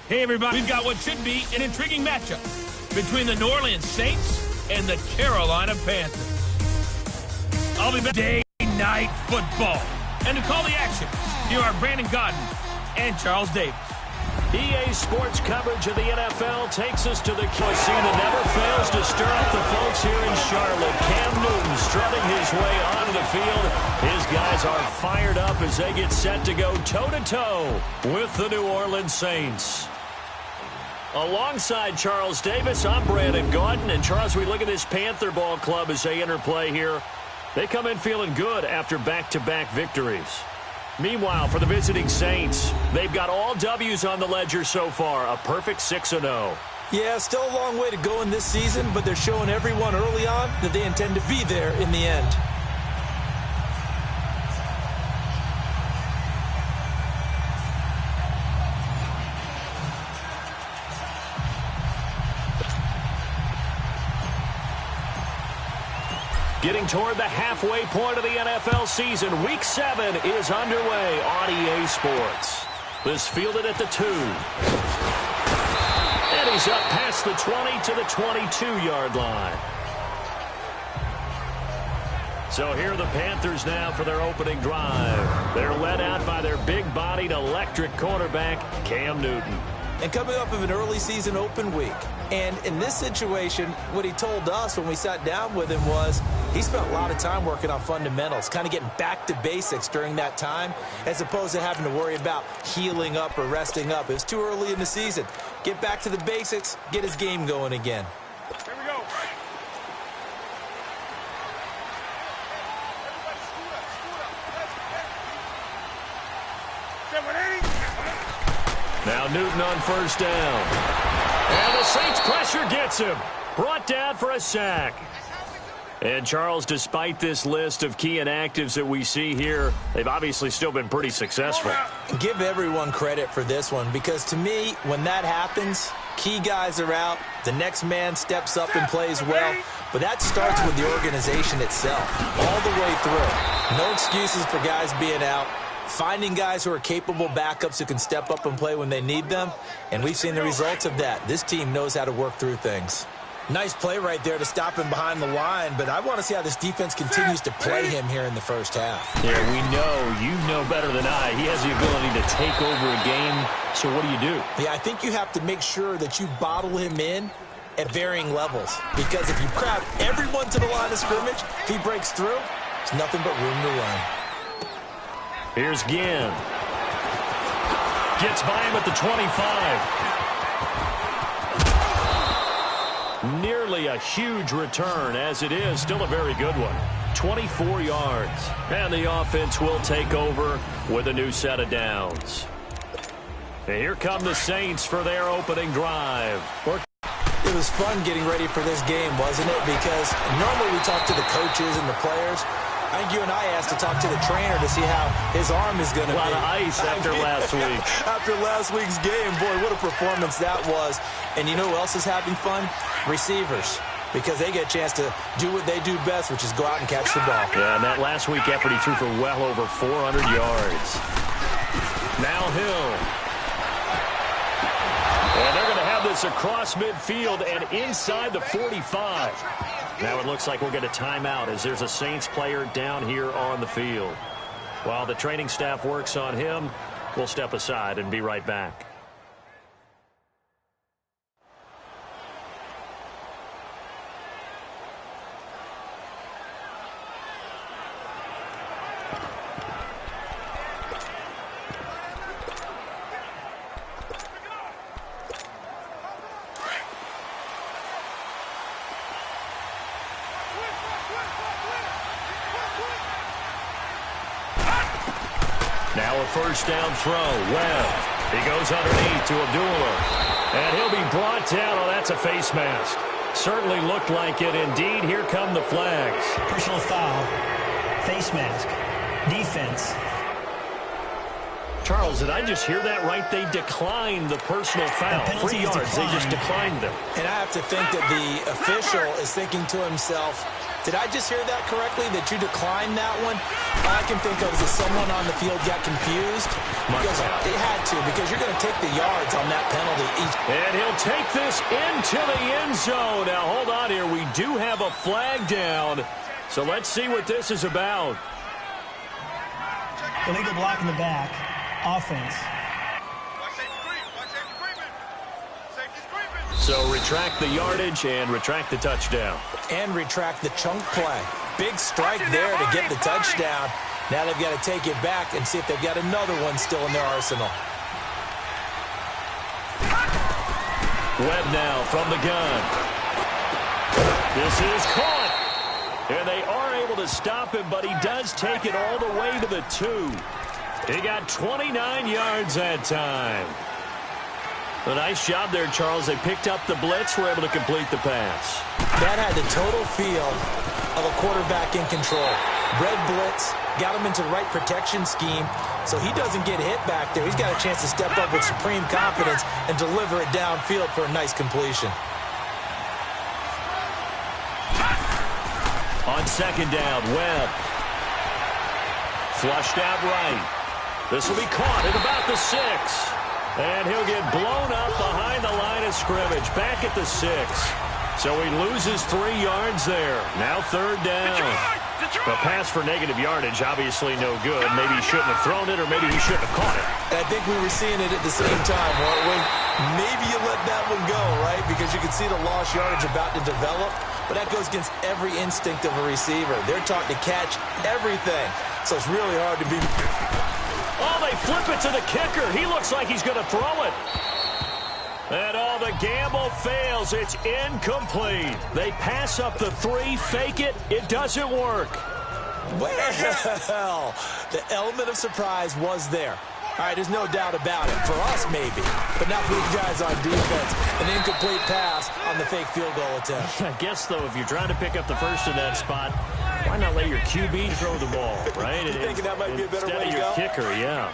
Hey, everybody. We've got what should be an intriguing matchup between the New Orleans Saints and the Carolina Panthers. I'll be back. Day Night Football. And to call the action, here are Brandon Godden and Charles Davis. EA Sports coverage of the NFL takes us to the scene that never fails to stir up the folks here in Charlotte. Cam Newton strutting his way onto the field. His guys are fired up as they get set to go toe-to-toe with the New Orleans Saints. Alongside Charles Davis, I'm Brandon Godden. And Charles, we look at this Panther ball club as they enter play here. They come in feeling good after back-to-back victories. Meanwhile, for the visiting Saints, they've got all W's on the ledger so far, a perfect 6-0. Yeah, still a long way to go in this season, but they're showing everyone early on that they intend to be there in the end. Getting toward the halfway point of the NFL season, Week 7 is underway on EA Sports. This fielded at the 2. And he's up past the 20 to the 22-yard line. So here are the Panthers now for their opening drive. They're led out by their big-bodied electric quarterback, Cam Newton. And coming off of an early season open week. And in this situation, what he told us when we sat down with him was he spent a lot of time working on fundamentals, kind of getting back to basics during that time, as opposed to having to worry about healing up or resting up. It was too early in the season. Get back to the basics, get his game going again. Here we go. Now Newton on first down. And the Saints pressure gets him. Brought down for a sack. And Charles, despite this list of key inactives that we see here, they've obviously still been pretty successful. Give everyone credit for this one, because to me, when that happens, key guys are out, the next man steps up and plays well, but that starts with the organization itself, all the way through. No excuses for guys being out. Finding guys who are capable backups who can step up and play when they need them, and we've seen the results of that. This team knows how to work through things. Nice play right there to stop him behind the line, but I want to see how this defense continues to play him here in the first half. Yeah, we know, you know better than I, he has the ability to take over a game, so what do? Yeah, I think you have to make sure that you bottle him in at varying levels, because if you crowd everyone to the line of scrimmage, if he breaks through, there's nothing but room to run. Here's Ginn. Gets by him at the 25. Nearly a huge return, as it is still a very good one. 24 yards. And the offense will take over with a new set of downs. And here come the Saints for their opening drive. It was fun getting ready for this game, wasn't it? Because normally we talk to the coaches and the players. I think you and I asked to talk to the trainer to see how his arm is going to be. A lot of ice after last week. After last week's game, boy, what a performance that was. And you know who else is having fun? Receivers. Because they get a chance to do what they do best, which is go out and catch the ball. Yeah, and that last week effort, he threw for well over 400 yards. Now Hill. And they're going to have this across midfield and inside the 45. Now it looks like we'll get a timeout as there's a Saints player down here on the field. While the training staff works on him, we'll step aside and be right back. Now a first down throw. Well, he goes underneath to Abdullah. And he'll be brought down. Oh, that's a face mask. Certainly looked like it. Indeed, here come the flags. Personal foul. Face mask. Defense. Charles, did I just hear that right? They declined the personal foul. 3 yards, they just declined them. And I have to think that the official is thinking to himself, did I just hear that correctly, that you declined that one? All I can think of is that someone on the field got confused. Because it had to, because you're going to take the yards on that penalty. And he'll take this into the end zone. Now, hold on here. We do have a flag down. So let's see what this is about. Illegal block in the back. Offense. So retract the yardage and retract the touchdown. And retract the chunk play. Big strike there to get the touchdown. Now they've got to take it back and see if they've got another one still in their arsenal. Webb now from the gun. This is caught. And they are able to stop him, but he does take it all the way to the 2. He got 29 yards that time. A nice job there, Charles. They picked up the blitz, were able to complete the pass. That had the total feel of a quarterback in control. Red blitz, got him into the right protection scheme, so he doesn't get hit back there. He's got a chance to step up with supreme confidence and deliver it downfield for a nice completion. On second down, Webb. Flushed out right. This will be caught at about the 6. And he'll get blown up behind the line of scrimmage. Back at the 6. So he loses 3 yards there. Now third down. The pass for negative yardage, obviously no good. Maybe he shouldn't have thrown it, or maybe he shouldn't have caught it. I think we were seeing it at the same time, weren't we? Maybe you let that one go, right? Because you can see the lost yardage about to develop. But that goes against every instinct of a receiver. They're taught to catch everything. So it's really hard to be... Oh, they flip it to the kicker. He looks like he's going to throw it. And all the gamble fails. It's incomplete. They pass up the 3, fake it. It doesn't work. Well, the element of surprise was there. All right, there's no doubt about it. For us, maybe. But not for these guys on defense. An incomplete pass on the fake field goal attempt. I guess, though, if you're trying to pick up the first in that spot, why not let your QB throw the ball, right? You thinking that might be a better way to go? Instead of your kicker, yeah.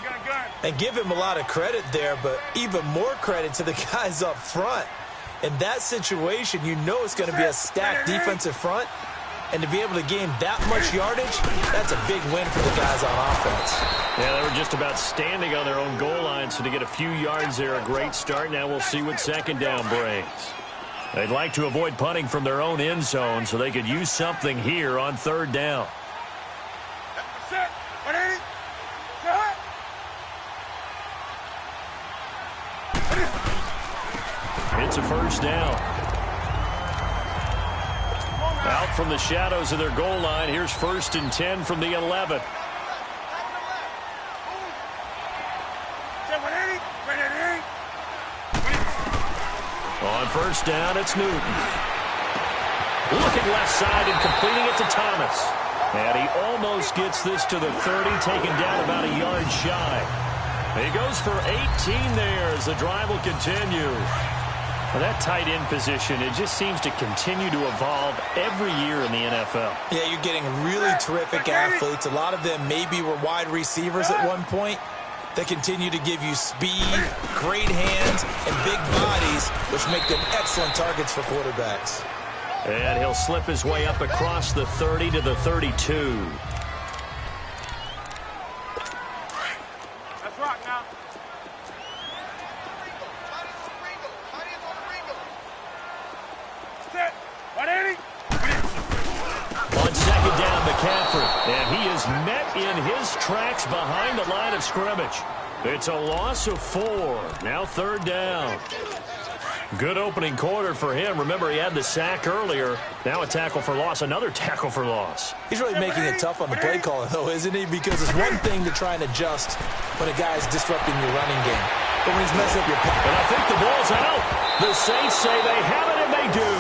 And give him a lot of credit there, but even more credit to the guys up front. In that situation, you know it's going to be a stacked defensive front. And to be able to gain that much yardage, that's a big win for the guys on offense. Yeah, they were just about standing on their own goal line, so to get a few yards there, a great start. Now we'll see what second down brings. They'd like to avoid punting from their own end zone, so they could use something here on third down. It's a first down. Out from the shadows of their goal line. Here's 1st and 10 from the 11. On first down, it's Newton. Looking left side and completing it to Thomas. And he almost gets this to the 30, taken down about a yard shy. He goes for 18 there as the drive will continue. Well, that tight end position, it just seems to continue to evolve every year in the NFL. Yeah, you're getting really terrific athletes. A lot of them maybe were wide receivers at one point. They continue to give you speed, great hands, and big bodies, which make them excellent targets for quarterbacks. And he'll slip his way up across the 30 to the 32. Let's rock now. On second down, McCaffrey. And he is met in his tracks behind the line of scrimmage. It's a loss of 4. Now third down. Good opening quarter for him. Remember, he had the sack earlier. Now a tackle for loss, another tackle for loss. He's really making it tough on the play caller, though, isn't he? Because it's one thing to try and adjust when a guy is disrupting your running game. But when he's messing up your pass. And I think the ball's out. The Saints say they have it, and they do.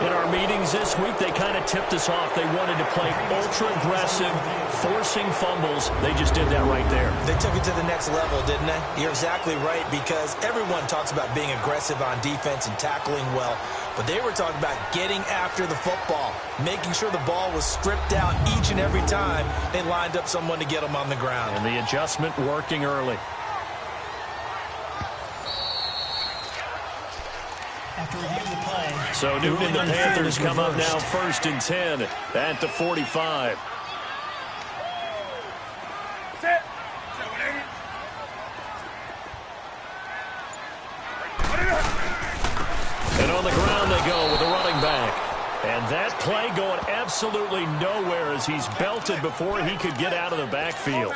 In our meetings this week, they kind of tipped us off. They wanted to play ultra-aggressive, forcing fumbles. They just did that right there. They took it to the next level, didn't they? You're exactly right, because everyone talks about being aggressive on defense and tackling well. But they were talking about getting after the football, making sure the ball was stripped out each and every time they lined up someone to get them on the ground. And the adjustment working early. After reviewing the play. So Newton and the Panthers come up now 1st and 10 at the 45. And on the ground they go with the running back. And that play going absolutely nowhere as he's belted before he could get out of the backfield.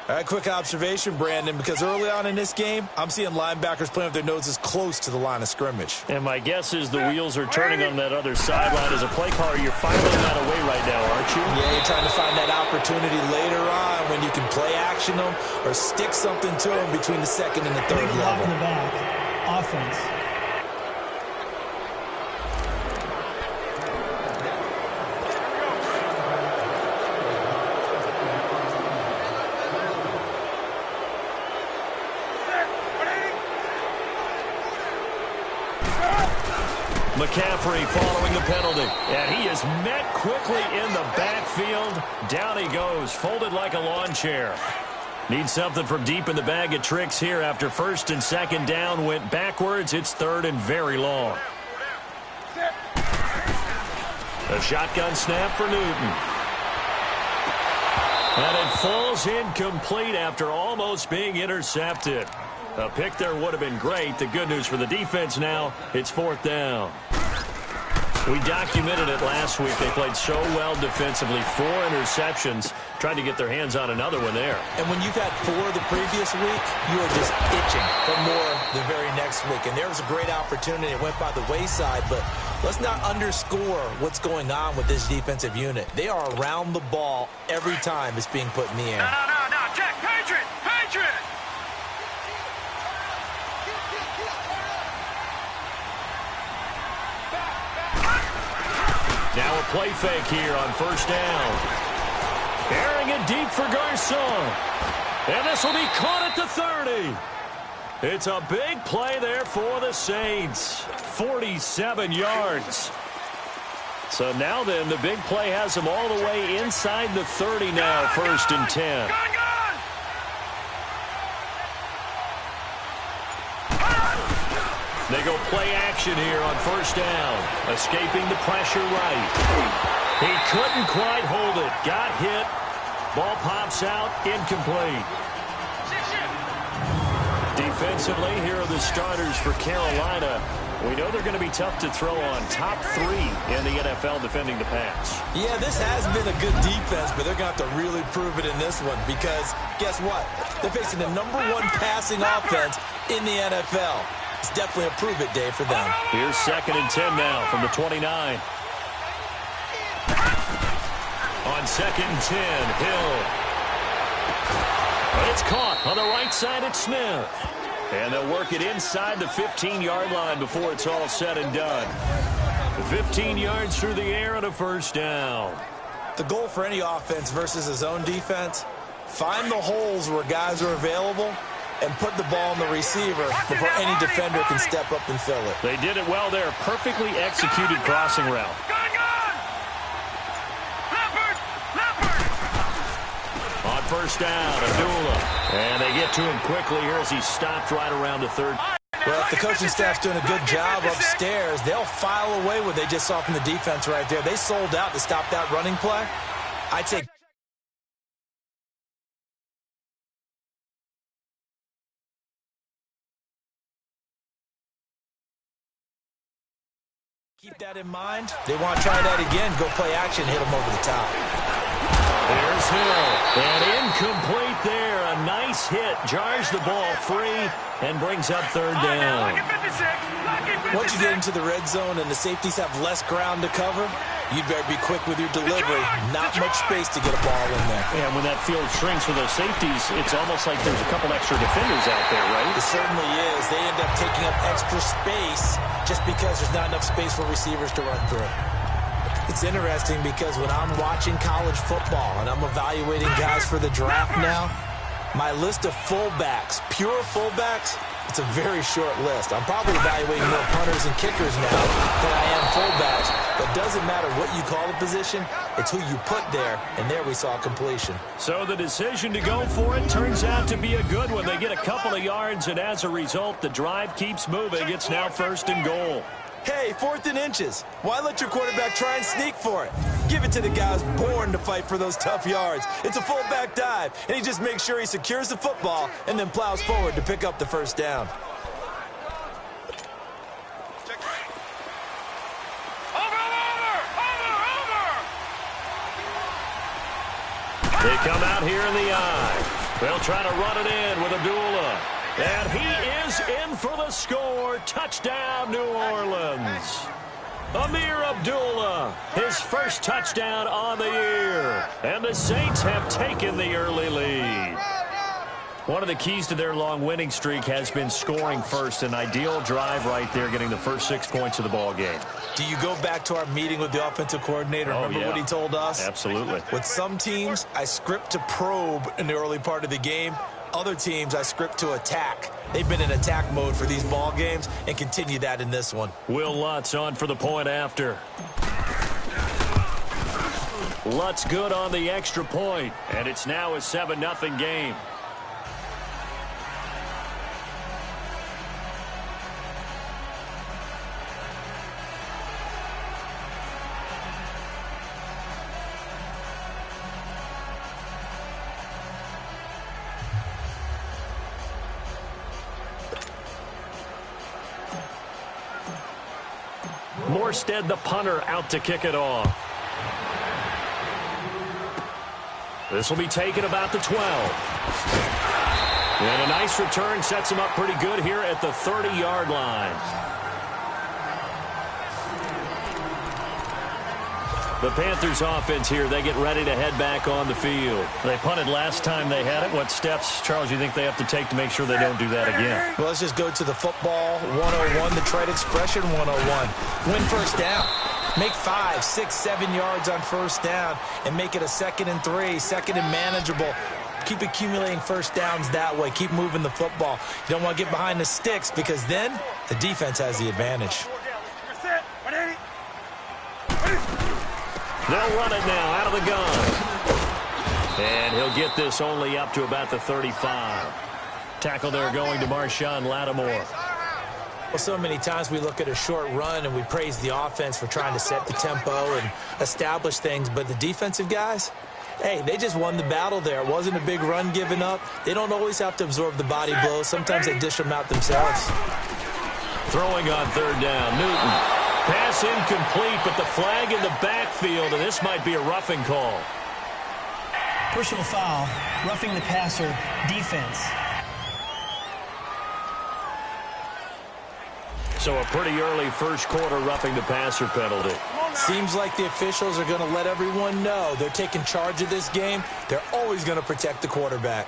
All right, quick observation, Brandon, because early on in this game, I'm seeing linebackers playing with their noses close to the line of scrimmage. And my guess is the wheels are turning on that other sideline. As a play caller, you're filing that away right now, aren't you? Yeah, you're trying to find that opportunity later on when you can play action them or stick something to them between the second and the third Big lock level. in the back. Offense. McCaffrey following the penalty. And he is met quickly in the backfield. Down he goes, folded like a lawn chair. Needs something from deep in the bag of tricks here after 1st and 2nd down. Went backwards. It's 3rd and very long. A shotgun snap for Newton. And it falls incomplete after almost being intercepted. A pick there would have been great. The good news for the defense now, it's 4th down. We documented it last week. They played so well defensively. 4 interceptions. Tried to get their hands on another one there. And when you've had 4 the previous week, you are just itching for more the very next week. And there was a great opportunity. It went by the wayside, but let's not underscore what's going on with this defensive unit. They are around the ball every time it's being put in the air. No. Check. Patriot. Now a play fake here on 1st down. Airing it deep for Garcon. And this will be caught at the 30. It's a big play there for the Saints. 47 yards. So now then, the big play has them all the way inside the 30 now, 1st and 10. They go play action here on 1st down. Escaping the pressure right. He couldn't quite hold it. Got hit. Ball pops out. Incomplete. Defensively, here are the starters for Carolina. We know they're going to be tough to throw on. Top 3 in the NFL defending the pass. Yeah, this has been a good defense, but they're going to have to really prove it in this one because guess what? They're facing the #1 passing offense in the NFL. It's definitely a prove-it day for them. Here's 2nd and 10 now from the 29. On 2nd and 10, Hill. It's caught on the right side at Smith. And they'll work it inside the 15-yard line before it's all said and done. 15 yards through the air on a 1st down. The goal for any offense versus his own defense, find the holes where guys are available and put the ball on the receiver before any defender can step up and fill it. They did it well there. Perfectly executed crossing route. On 1st down, Abdullah. And they get to him quickly here as he stopped right around the 3rd. Well, if the coaching staff's doing a good job upstairs, they'll file away what they just saw from the defense right there. They sold out to stop that running play. I'd say keep that in mind. They want to try that again. Go play action, hit them over the top. There's Hill. And incomplete there. A nice hit. Jars the ball free and brings up 3rd down. Once you get into the red zone and the safeties have less ground to cover, you'd better be quick with your delivery. Not much space to get a ball in there. And when that field shrinks with those safeties, it's almost like there's a couple extra defenders out there, right? It certainly is. They end up taking up extra space just because there's not enough space for receivers to run through. It's interesting because when I'm watching college football and I'm evaluating guys for the draft now, my list of fullbacks, pure fullbacks, It's a very short list. I'm probably evaluating more punters and kickers now than I am fullbacks. But it doesn't matter what you call the position. It's who you put there, and there we saw completion. So the decision to go for it turns out to be a good one. They get a couple of yards, and as a result, the drive keeps moving. It's now 1st and goal. Hey, 4th and inches. Why let your quarterback try and sneak for it? Give it to the guy who's born to fight for those tough yards. It's a fullback dive, and he just makes sure he secures the football and then plows forward to pick up the 1st down. They come out here in the eye. They'll try to run it in with Abdullah. And he is in for the score. Touchdown, New Orleans. Amir Abdullah, his first touchdown on the year. And the Saints have taken the early lead. One of the keys to their long winning streak has been scoring first. An ideal drive right there, getting the first 6 points of the ball game. Do you go back to our meeting with the offensive coordinator? Remember what he told us? Absolutely. With some teams, I script to probe in the early part of the game. Other teams, I script to attack. They've been in attack mode for these ball games and continue that in this one. Will Lutz on for the point after. Lutz good on the extra point, and it's now a 7-0 game. Morstead, the punter, out to kick it off. This will be taken about the 12. And a nice return sets him up pretty good here at the 30-yard line. The Panthers offense here, they get ready to head back on the field. They punted last time they had it. What steps, Charles, you think they have to take to make sure they don't do that again? Well, let's just go to the football 101, the trade expression 101. Win 1st down. Make 5, 6, 7 yards on 1st down and make it a 2nd and 3, 2nd and manageable. Keep accumulating 1st downs that way. Keep moving the football. You don't want to get behind the sticks because then the defense has the advantage. They'll run it now out of the gun. And he'll get this only up to about the 35. Tackle there going to Marshawn Lattimore. Well, so many times we look at a short run and we praise the offense for trying to set the tempo and establish things. But the defensive guys, hey, they just won the battle there. It wasn't a big run given up. They don't always have to absorb the body blows. Sometimes they dish them out themselves. Throwing on 3rd down, Newton. Pass incomplete, but the flag in the backfield, and this might be a roughing call. Personal foul, roughing the passer, defense. So a pretty early 1st quarter roughing the passer penalty. Seems like the officials are going to let everyone know they're taking charge of this game. They're always going to protect the quarterback.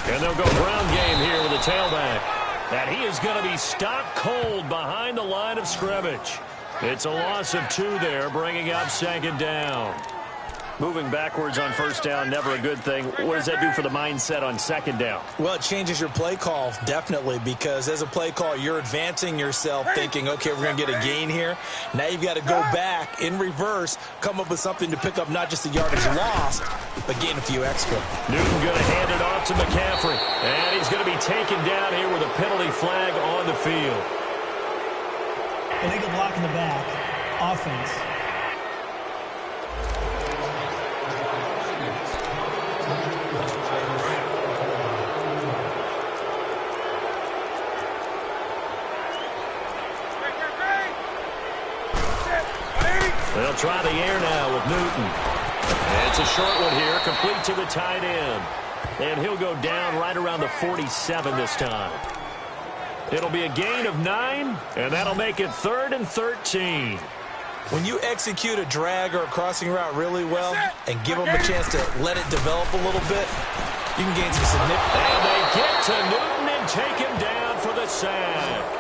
And they'll go ground game here with a tailback. And he is going to be stopped cold behind the line of scrimmage. It's a loss of 2 there, bringing up 2nd down. Moving backwards on 1st down, never a good thing. What does that do for the mindset on 2nd down? Well, it changes your play call, definitely, because as a play call, you're advancing yourself thinking, okay, we're going to get a gain here. Now you've got to go back in reverse, come up with something to pick up not just the yardage lost, but gain a few extra. Newton going to hand it off to McCaffrey. And he's going to be taken down here with a penalty flag on the field. Illegal block in the back. Offense. They'll try the air now with Newton. And it's a short one here, complete to the tight end. And he'll go down right around the 47 this time. It'll be a gain of 9, and that'll make it 3rd and 13. When you execute a drag or a crossing route really well and give them a chance to let it develop a little bit, you can gain some significant. And they get to Newton and take him down for the sack.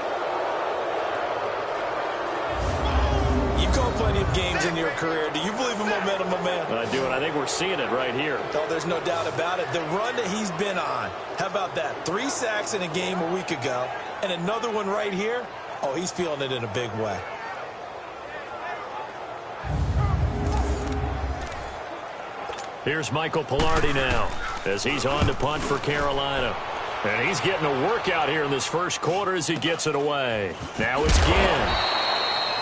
You've called plenty of games in your career. Do you believe in momentum my man? I do, and I think we're seeing it right here. Oh, there's no doubt about it. The run that he's been on. How about that? 3 sacks in a game a week ago, and another one right here. Oh, he's feeling it in a big way. Here's Michael Pilardi now as he's on to punt for Carolina. And he's getting a workout here in this first quarter as he gets it away. Now it's Ginn.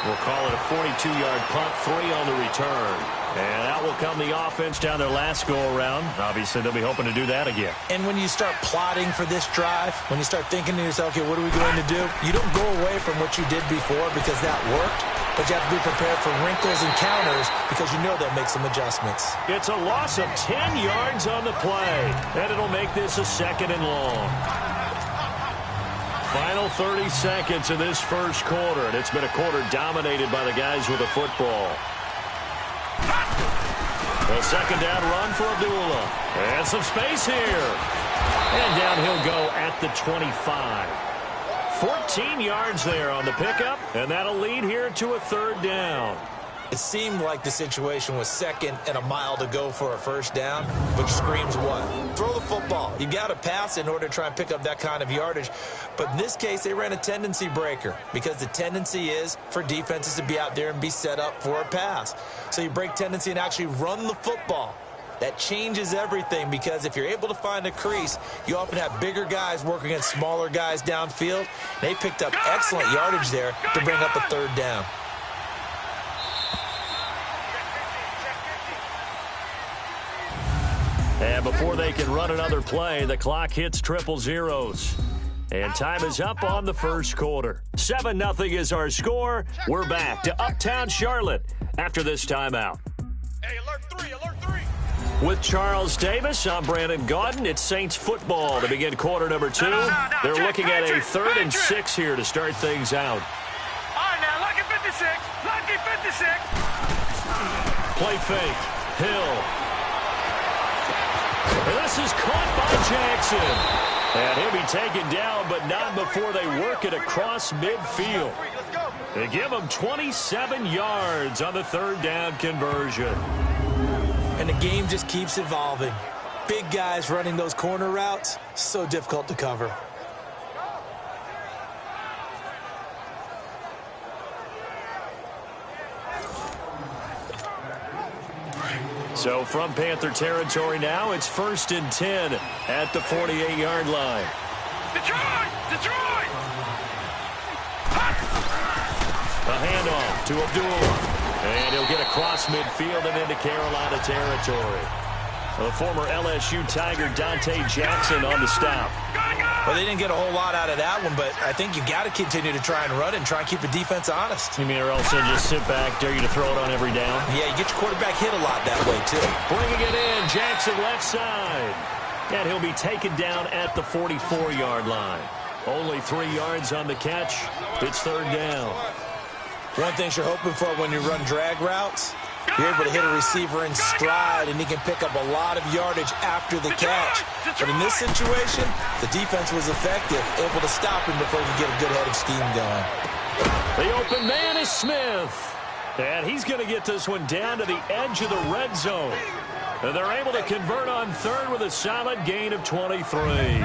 We'll call it a 42-yard punt, 3 on the return. And out will come the offense down their last go-around. Obviously, they'll be hoping to do that again. And when you start plotting for this drive, when you start thinking to yourself, okay, what are we going to do? You don't go away from what you did before because that worked. But you have to be prepared for wrinkles and counters because you know they'll make some adjustments. It's a loss of 10 yards on the play. And it'll make this a 2nd and long. Final 30 seconds of this first quarter. And it's been a quarter dominated by the guys with the football. A 2nd down run for Abdullah. And some space here. And down he'll go at the 25. 14 yards there on the pickup, and that'll lead here to a 3rd down. It seemed like the situation was 2nd and a mile to go for a 1st down, which screams what? Throw the football. You got to pass in order to try and pick up that kind of yardage. But in this case, they ran a tendency breaker because the tendency is for defenses to be out there and be set up for a pass. So you break tendency and actually run the football. That changes everything because if you're able to find a crease, you often have bigger guys working against smaller guys downfield. They picked up excellent yardage there to bring up a 3rd down. And before they can run another play, the clock hits triple zeros. And time is up on the first quarter. 7-0 is our score. We're back to Uptown Charlotte after this timeout. Hey, alert 3, alert 3. With Charles Davis, I'm Brandon Gaudin. It's Saints football to begin quarter number 2. They're looking at a 3rd and 6 here to start things out. All right, now, lucky 56. Lucky 56. Play fake. Hill. And this is caught by Jackson. And he'll be taken down, but not before they work it across midfield. They give him 27 yards on the 3rd down conversion. And the game just keeps evolving. Big guys running those corner routes, so difficult to cover. So from Panther territory now, it's 1st and 10 at the 48-yard line. Detroit! Detroit! A handoff to Abdullah. And he'll get across midfield and into Carolina territory. The former LSU Tiger Dante Jackson on the stop. Well, they didn't get a whole lot out of that one, but I think you got to continue to try and run and try and keep the defense honest. You mean or else they'll just sit back, dare you to throw it on every down? Yeah, you get your quarterback hit a lot that way, too. Bringing it in, Jackson left side. And he'll be taken down at the 44-yard line. Only 3 yards on the catch. It's 3rd down. One thing you're hoping for when you run drag routes, you're able to hit a receiver in stride, and he can pick up a lot of yardage after the catch. But in this situation, the defense was effective, able to stop him before he could get a good head of steam going. The open man is Smith. And he's going to get this one down to the edge of the red zone. And they're able to convert on 3rd with a solid gain of 23.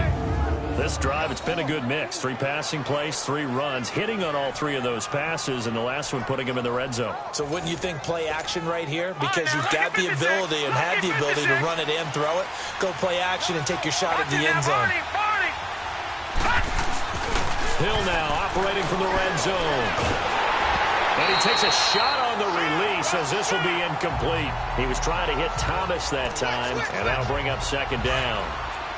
This drive, it's been a good mix. 3 passing plays, 3 runs, hitting on all 3 of those passes, and the last one putting him in the red zone. So wouldn't you think play action right here? Because you've got the ability and had the ability to run it and throw it. Go play action and take your shot at the end zone. Hill now operating from the red zone. And he takes a shot on the release as this will be incomplete. He was trying to hit Thomas that time, and that'll bring up 2nd down.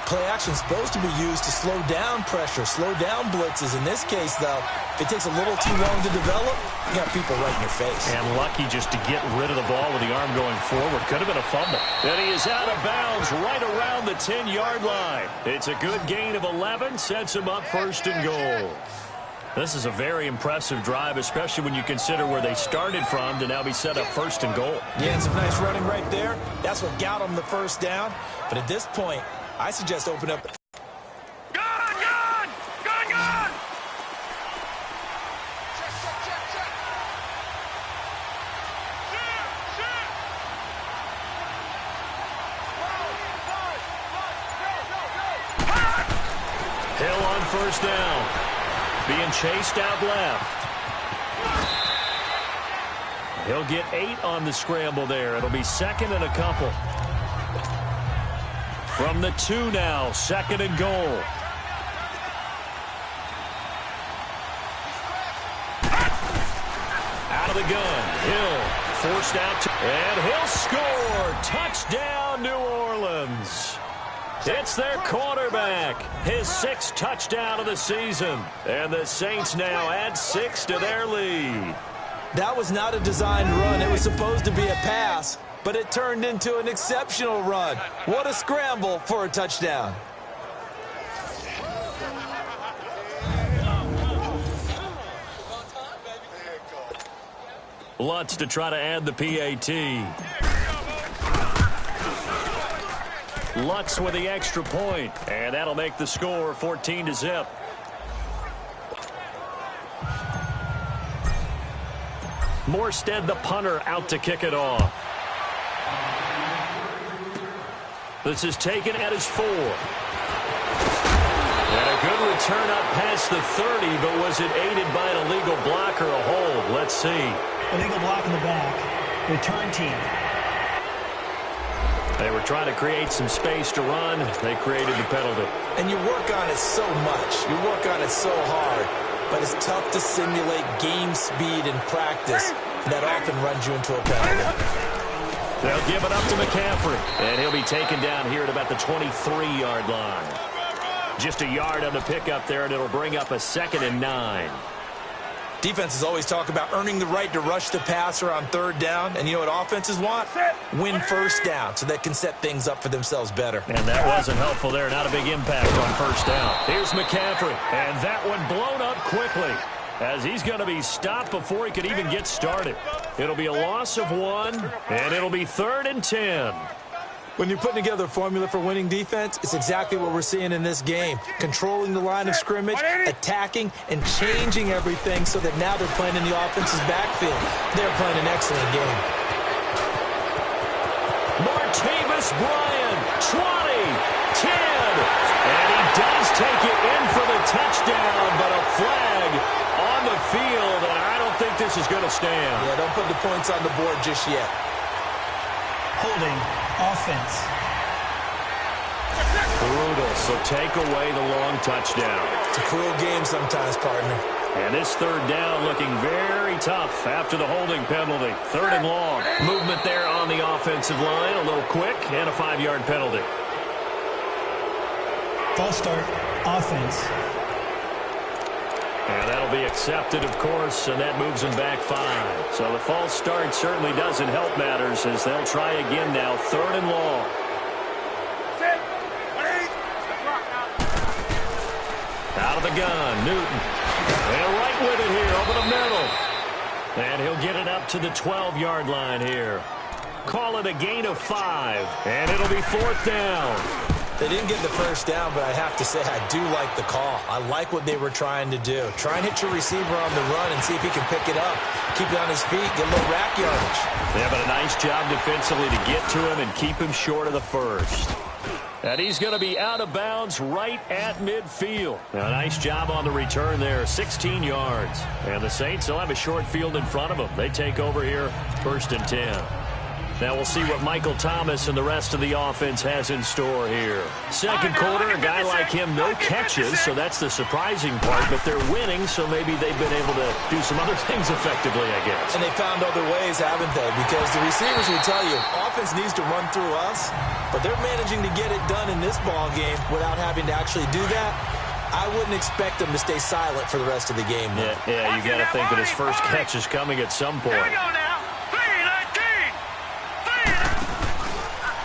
Play action is supposed to be used to slow down pressure, slow down blitzes. In this case, though, if it takes a little too long to develop, you got people right in your face. And lucky just to get rid of the ball with the arm going forward. Could have been a fumble. And he is out of bounds right around the 10-yard line. It's a good gain of 11, sets him up 1st and goal. This is a very impressive drive, especially when you consider where they started from to now be set up 1st and goal. Yeah, and some nice running right there. That's what got them the 1st down. But at this point, I suggest open up. Gun! Hill on first down. Being chased out left. He'll get 8 on the scramble there. It'll be second and a couple. From the 2 now, second and goal. Out of the gun. Hill forced out. And he'll score. Touchdown, New Orleans. It's their quarterback. His 6th touchdown of the season. And the Saints now add 6 to their lead. That was not a designed run. It was supposed to be a pass, but it turned into an exceptional run. What a scramble for a touchdown. Lutz to try to add the PAT. Lutz with the extra point, and that'll make the score 14-0. Morstead, the punter, out to kick it off. This is taken at his 4. And a good return up past the 30, but was it aided by an illegal block or a hold? Let's see. Illegal block in the back. Return team. They were trying to create some space to run. They created the penalty. And you work on it so much. You work on it so hard. But it's tough to simulate game speed in practice. That often runs you into a penalty. They'll give it up to McCaffrey. And he'll be taken down here at about the 23-yard line. Just a yard on the pickup there, and it'll bring up a 2nd and 9. Defenses always talk about earning the right to rush the passer on 3rd down. And you know what offenses want? Win first down so they can set things up for themselves better. And that wasn't helpful there. Not a big impact on first down. Here's McCaffrey. And that one blown up quickly as he's going to be stopped before he could even get started. It'll be a loss of 1, and it'll be 3rd and 10. When you're putting together a formula for winning defense, it's exactly what we're seeing in this game. Controlling the line of scrimmage, attacking, and changing everything so that now they're playing in the offense's backfield. They're playing an excellent game. Martavis Bryant, 20, 10. And he does take it in for the touchdown, but a flag on the field, and I don't think this is going to stand. Yeah, don't put the points on the board just yet. Holding offense. Brutal, so take away the long touchdown. It's a cruel game sometimes, partner. And this 3rd down looking very tough after the holding penalty. 3rd and long. Movement there on the offensive line, a little quick, and a 5-yard penalty. False start, offense. And that'll be accepted, of course, and that moves them back 5. So the false start certainly doesn't help matters as they'll try again now, 3rd and long. Out of the gun, Newton. And right with it here over the middle. And he'll get it up to the 12-yard line here. Call it a gain of 5, and it'll be 4th down. They didn't get the first down, but I have to say I do like the call. I like what they were trying to do. Try and hit your receiver on the run and see if he can pick it up. Keep it on his feet, get a little rack yardage. Yeah, but a nice job defensively to get to him and keep him short of the first. And he's going to be out of bounds right at midfield. Now, nice job on the return there, 16 yards. And the Saints will have a short field in front of them. They take over here, 1st and 10. Now we'll see what Michael Thomas and the rest of the offense has in store here. Second quarter, a guy like him, no catches, so that's the surprising part. But they're winning, so maybe they've been able to do some other things effectively, I guess. And they found other ways, haven't they? Because the receivers will tell you, offense needs to run through us, but they're managing to get it done in this ball game without having to actually do that. I wouldn't expect them to stay silent for the rest of the game. Yeah, you got to think that his first catch is coming at some point.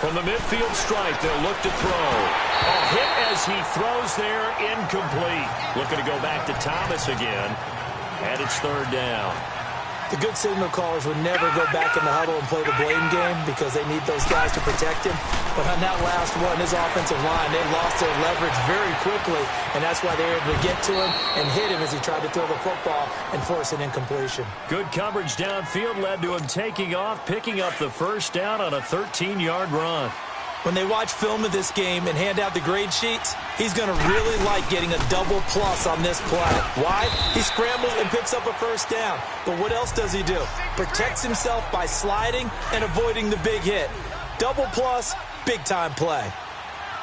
From the midfield stripe, they'll look to throw. A hit as he throws there, incomplete. Looking to go back to Thomas again. And it's 3rd down. The good signal callers would never go back in the huddle and play the blame game because they need those guys to protect him. But on that last one, his offensive line, they lost their leverage very quickly, and that's why they were able to get to him and hit him as he tried to throw the football and force an incompletion. Good coverage downfield led to him taking off, picking up the first down on a 13-yard run. When they watch film of this game and hand out the grade sheets, he's going to really like getting a double plus on this play. Why? He scrambles and picks up a first down. But what else does he do? Protects himself by sliding and avoiding the big hit. Double plus, big-time play.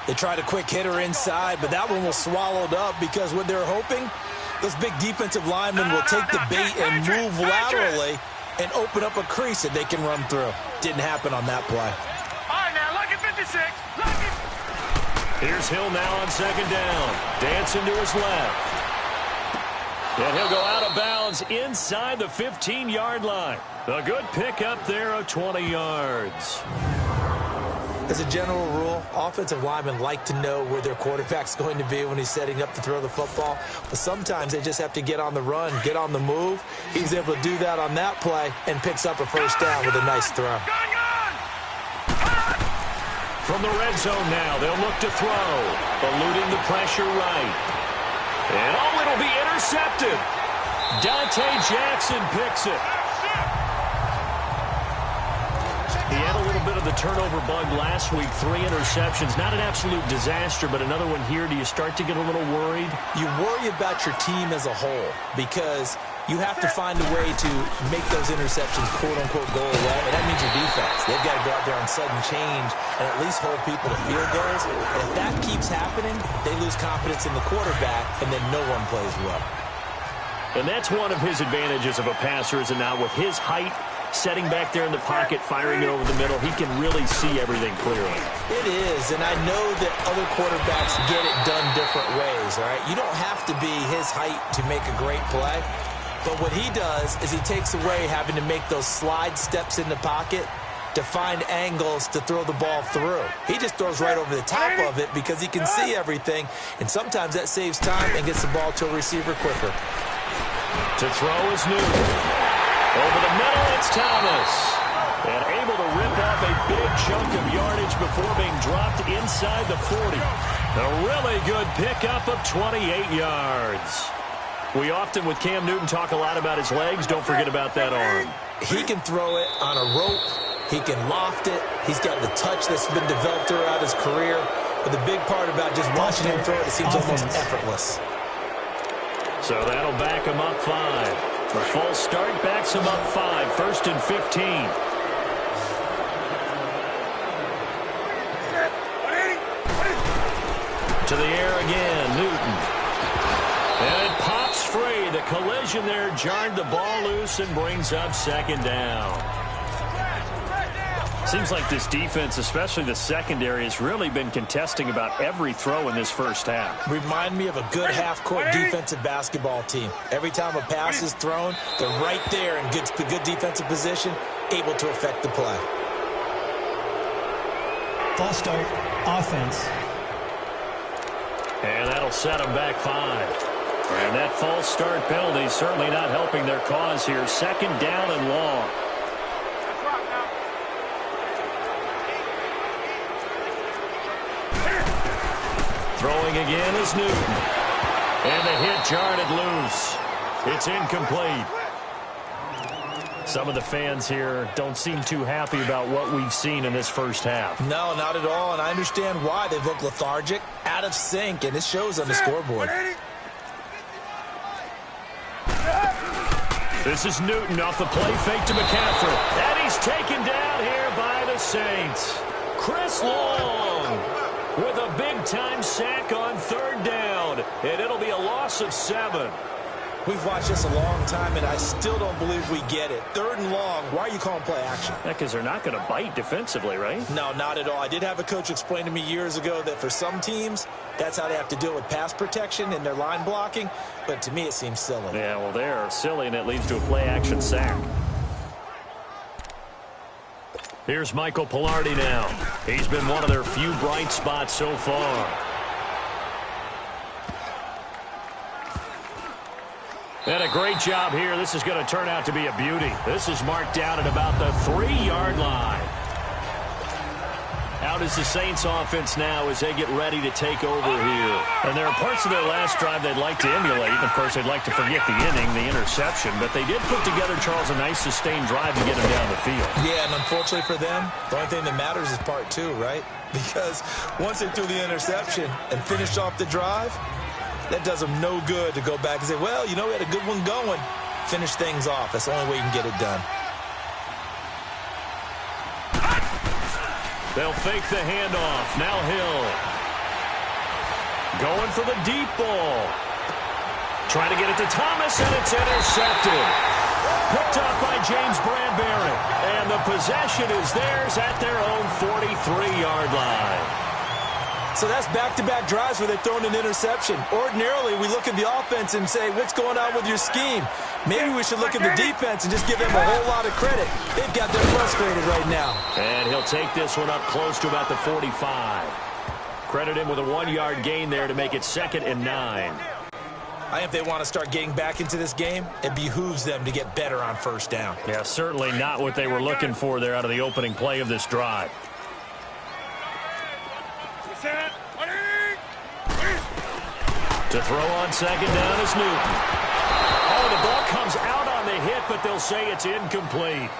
They tried a quick hitter inside, but that one was swallowed up because what they're hoping, those big defensive linemen will take the bait and move laterally and open up a crease that they can run through. Didn't happen on that play. Here's Hill now on second down. Dancing to his left. And he'll go out of bounds inside the 15-yard line. A good pickup there of 20 yards. As a general rule, offensive linemen like to know where their quarterback's going to be when he's setting up to throw the football. But sometimes they just have to get on the run, get on the move. He was able to do that on that play and picks up a first down with a nice throw. From the red zone now, they'll look to throw. Eluding the pressure right. And it'll be intercepted. Dante Jackson picks it. He had a little bit of the turnover bug last week. 3 interceptions. Not an absolute disaster, but another one here. Do you start to get a little worried? You worry about your team as a whole because you have to find a way to make those interceptions, quote-unquote, go away, and that means your defense. They've got to go out there on sudden change and at least hold people to field goals. And if that keeps happening, they lose confidence in the quarterback, and then no one plays well. And that's one of his advantages of a passer, is now with his height, setting back there in the pocket, firing it over the middle, he can really see everything clearly. It is, and I know that other quarterbacks get it done different ways, all right? You don't have to be his height to make a great play. But what he does is he takes away having to make those slide steps in the pocket to find angles to throw the ball through. He just throws right over the top of it because he can see everything, and sometimes that saves time and gets the ball to a receiver quicker. To throw is Newton. Over the middle, it's Thomas. And able to rip off a big chunk of yardage before being dropped inside the 40. A really good pickup of 28 yards. We often, with Cam Newton, talk a lot about his legs. Don't forget about that arm. He can throw it on a rope. He can loft it. He's got the touch that's been developed throughout his career. But the big part about just watching him throw it seems almost effortless. So that'll back him up 5. The false start backs him up 5. 1st and 15. To the air again, Newton. And it pops free. The collision there jarred the ball loose and brings up second down. Seems like this defense, especially the secondary, has really been contesting about every throw in this first half. Remind me of a good half-court defensive basketball team. Every time a pass is thrown, they're right there in good defensive position, able to affect the play. False start, offense. And that'll set them back 5. And that false start penalty certainly not helping their cause here. 2nd down and long. Throwing again is Newton. And the hit jarred it loose. It's incomplete. Some of the fans here don't seem too happy about what we've seen in this first half. No, not at all, and I understand why. They've looked lethargic, out of sync, and it shows on the scoreboard. This is Newton off the play fake to McCaffrey. And he's taken down here by the Saints. Chris Long with a big-time sack on 3rd down. And it'll be a loss of 7. We've watched this a long time, and I still don't believe we get it. 3rd and long, why are you calling play action? Because they're not going to bite defensively, right? No, not at all. I did have a coach explain to me years ago that for some teams, that's how they have to deal with pass protection and their line blocking. But to me, it seems silly. Yeah, well, they're silly, and it leads to a play-action sack. Here's Michael Pilardi now. He's been one of their few bright spots so far. And a great job here. This is going to turn out to be a beauty. This is marked down at about the 3-yard line. Out out is the Saints offense now as they get ready to take over here. And there are parts of their last drive they'd like to emulate. And, of course, they'd like to forget the inning, the interception. But they did put together, Charles, a nice sustained drive to get him down the field. Yeah, and unfortunately for them, the only thing that matters is part two, right? Because once they threw the interception and finished off the drive, that does them no good to go back and say, well, you know, we had a good one going. Finish things off. That's the only way you can get it done. They'll fake the handoff. Now Hill. Going for the deep ball. Trying to get it to Thomas, and it's intercepted. Picked up by James Bradbury. And the possession is theirs at their own 43-yard line. So that's back-to-back drives where they've thrown an interception. Ordinarily, we look at the offense and say, what's going on with your scheme? Maybe we should look at the defense and just give them a whole lot of credit. They've got them frustrated right now. And he'll take this one up close to about the 45. Credit him with a 1-yard gain there to make it 2nd and 9. I think if they want to start getting back into this game, it behooves them to get better on first down. Yeah, certainly not what they were looking for there out of the opening play of this drive. To throw on 2nd down is Newton. Oh, the ball comes out on the hit, but they'll say it's incomplete.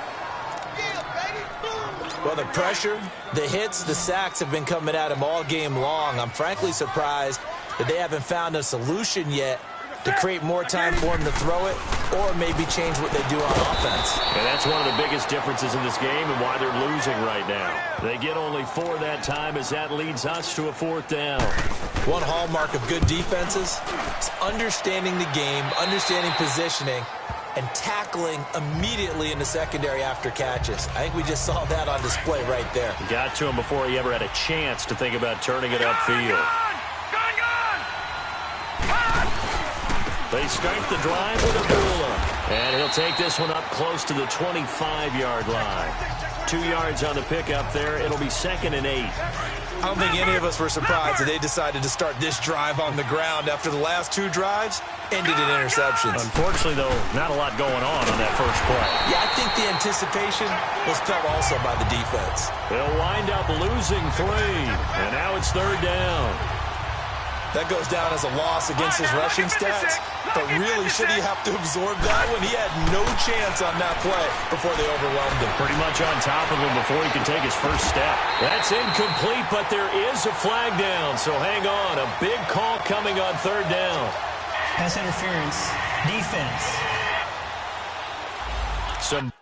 Well, the pressure, the hits, the sacks have been coming at him all game long. I'm frankly surprised that they haven't found a solution yet to create more time for him to throw it or maybe change what they do on offense. And that's one of the biggest differences in this game and why they're losing right now. They get only 4 that time as that leads us to a 4th down. One hallmark of good defenses is understanding the game, understanding positioning, and tackling immediately in the secondary after catches. I think we just saw that on display right there. Got to him before he ever had a chance to think about turning it upfield. They start the drive with a pull-up. And he'll take this one up close to the 25-yard line. 2 yards on the pickup there. It'll be 2nd and 8. I don't think any of us were surprised that they decided to start this drive on the ground after the last 2 drives ended in interceptions. Unfortunately, though, not a lot going on that first play. Yeah, I think the anticipation was felt also by the defense. They'll wind up losing 3. And now it's 3rd down. That goes down as a loss against his rushing stats. But really, should he have to absorb that when he had no chance on that play before they overwhelmed him? Pretty much on top of him before he can take his first step. That's incomplete, but there is a flag down. So hang on. A big call coming on 3rd down. Pass interference. Defense. Some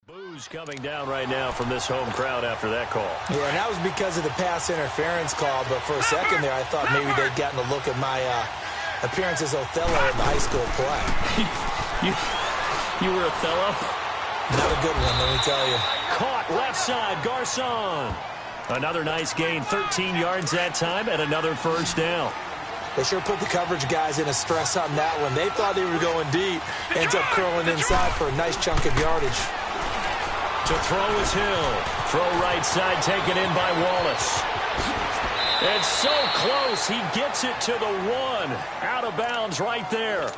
boos coming down right now from this home crowd after that call. Yeah, and that was because of the pass interference call. But for a second there, I thought maybe they'd gotten a look at my appearance as Othello in the high school play. You were Othello? Not a good one, let me tell you. Caught left side, Garcon. Another nice gain, 13 yards that time, and another first down. They sure put the coverage guys in a stress on that one. They thought they were going deep. Ends up curling inside for a nice chunk of yardage. To throw is Hill. Throw right side taken in by Wallace. It's so close. He gets it to the 1. Out of bounds right there.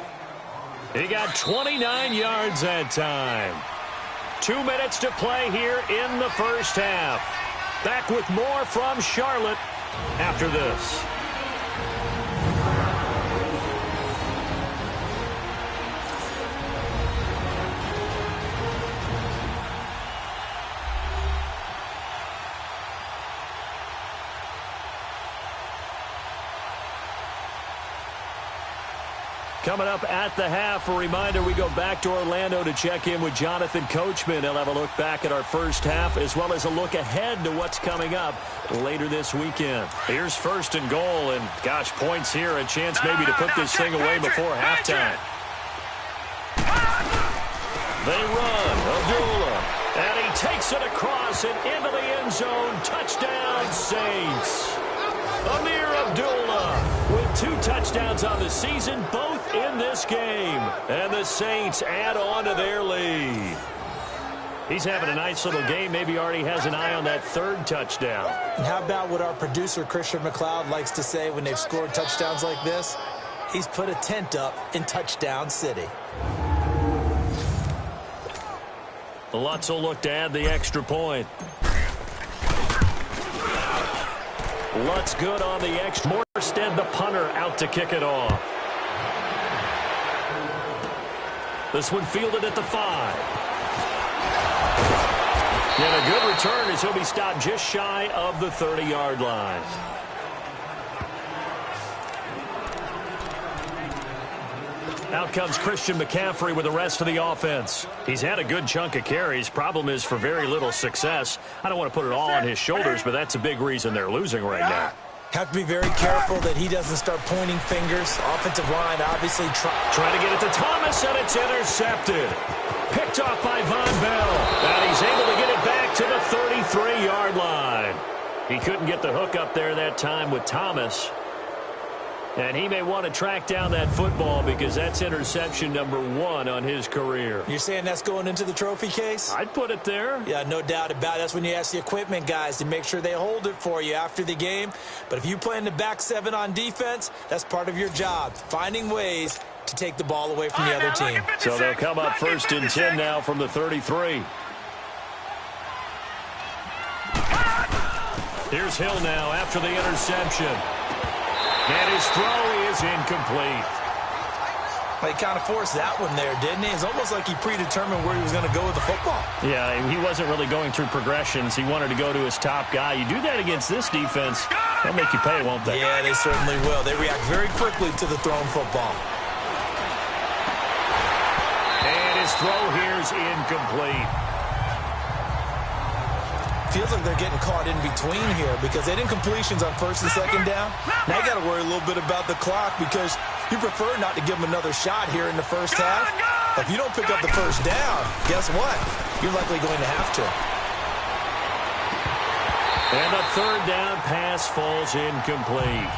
He got 29 yards that time. 2 minutes to play here in the first half. Back with more from Charlotte after this. Coming up at the half, a reminder, we go back to Orlando to check in with Jonathan Coachman. He'll have a look back at our first half as well as a look ahead to what's coming up later this weekend. Here's 1st and goal, and gosh, points here, a chance maybe to put this thing away before halftime. They run. Abdullah. And he takes it across and into the end zone. Touchdown, Saints. Amir Abdullah with 2 touchdowns on the season, both in this game. And the Saints add on to their lead. He's having a nice little game. Maybe already has an eye on that 3rd touchdown. And how about what our producer, Christian McLeod, likes to say when they've scored touchdowns like this? He's put a tent up in Touchdown City. Lutz will look to add the extra point. Lutz good on the extra. Morstead, the punter, out to kick it off. This one fielded at the 5. And a good return as he'll be stopped just shy of the 30-yard line. Out comes Christian McCaffrey with the rest of the offense. He's had a good chunk of carries. Problem is for very little success. I don't want to put it all on his shoulders, but that's a big reason they're losing right now. Have to be very careful that he doesn't start pointing fingers. Offensive line obviously trying to get it to Thomas, and it's intercepted. Picked off by Von Bell. And he's able to get it back to the 33-yard line. He couldn't get the hook up there that time with Thomas. And he may want to track down that football because that's interception number 1 on his career. You're saying that's going into the trophy case? I'd put it there. Yeah, no doubt about it. That's when you ask the equipment guys to make sure they hold it for you after the game. But if you play in the back 7 on defense, that's part of your job, finding ways to take the ball away from the other team. So they'll come up 1st and 10 now from the 33. Here's Hill now after the interception. And his throw is incomplete. He kind of forced that one there, didn't he? It's almost like he predetermined where he was going to go with the football. Yeah, he wasn't really going through progressions. He wanted to go to his top guy. You do that against this defense, they'll make you pay, won't they? Yeah, they certainly will. They react very quickly to the thrown football. And his throw here is incomplete. Feels like they're getting caught in between here because they didn't completions on 1st and 2nd down. Now you got to worry a little bit about the clock because you prefer not to give them another shot here in the first half. If you don't pick up the 1st down, guess what? You're likely going to have to. And a 3rd down pass falls incomplete.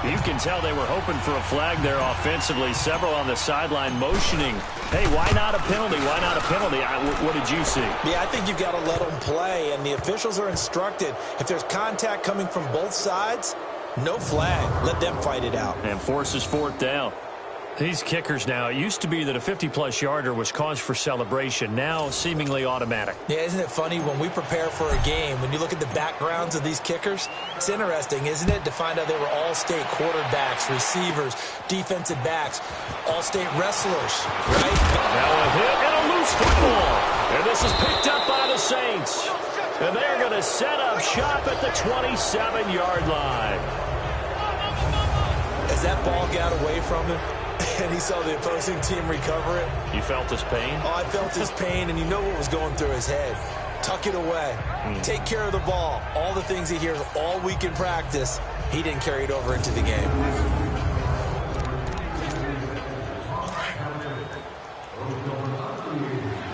You can tell they were hoping for a flag there offensively. Several on the sideline motioning. Hey, why not a penalty? Why not a penalty? What did you see? Yeah, I think you've got to let them play, and the officials are instructed. If there's contact coming from both sides, no flag. Let them fight it out. And forces 4th down. These kickers now, it used to be that a 50-plus yarder was cause for celebration. Now, seemingly automatic. Yeah, isn't it funny when we prepare for a game, when you look at the backgrounds of these kickers, it's interesting, isn't it, to find out they were all-state quarterbacks, receivers, defensive backs, all-state wrestlers, right? Now a hit and a loose football. And this is picked up by the Saints. And they're going to set up shop at the 27-yard line. As that ball got away from him, and he saw the opposing team recover it. You felt his pain? Oh, I felt his pain, and you know what was going through his head. Tuck it away. Take care of the ball. All the things he hears all week in practice, he didn't carry it over into the game.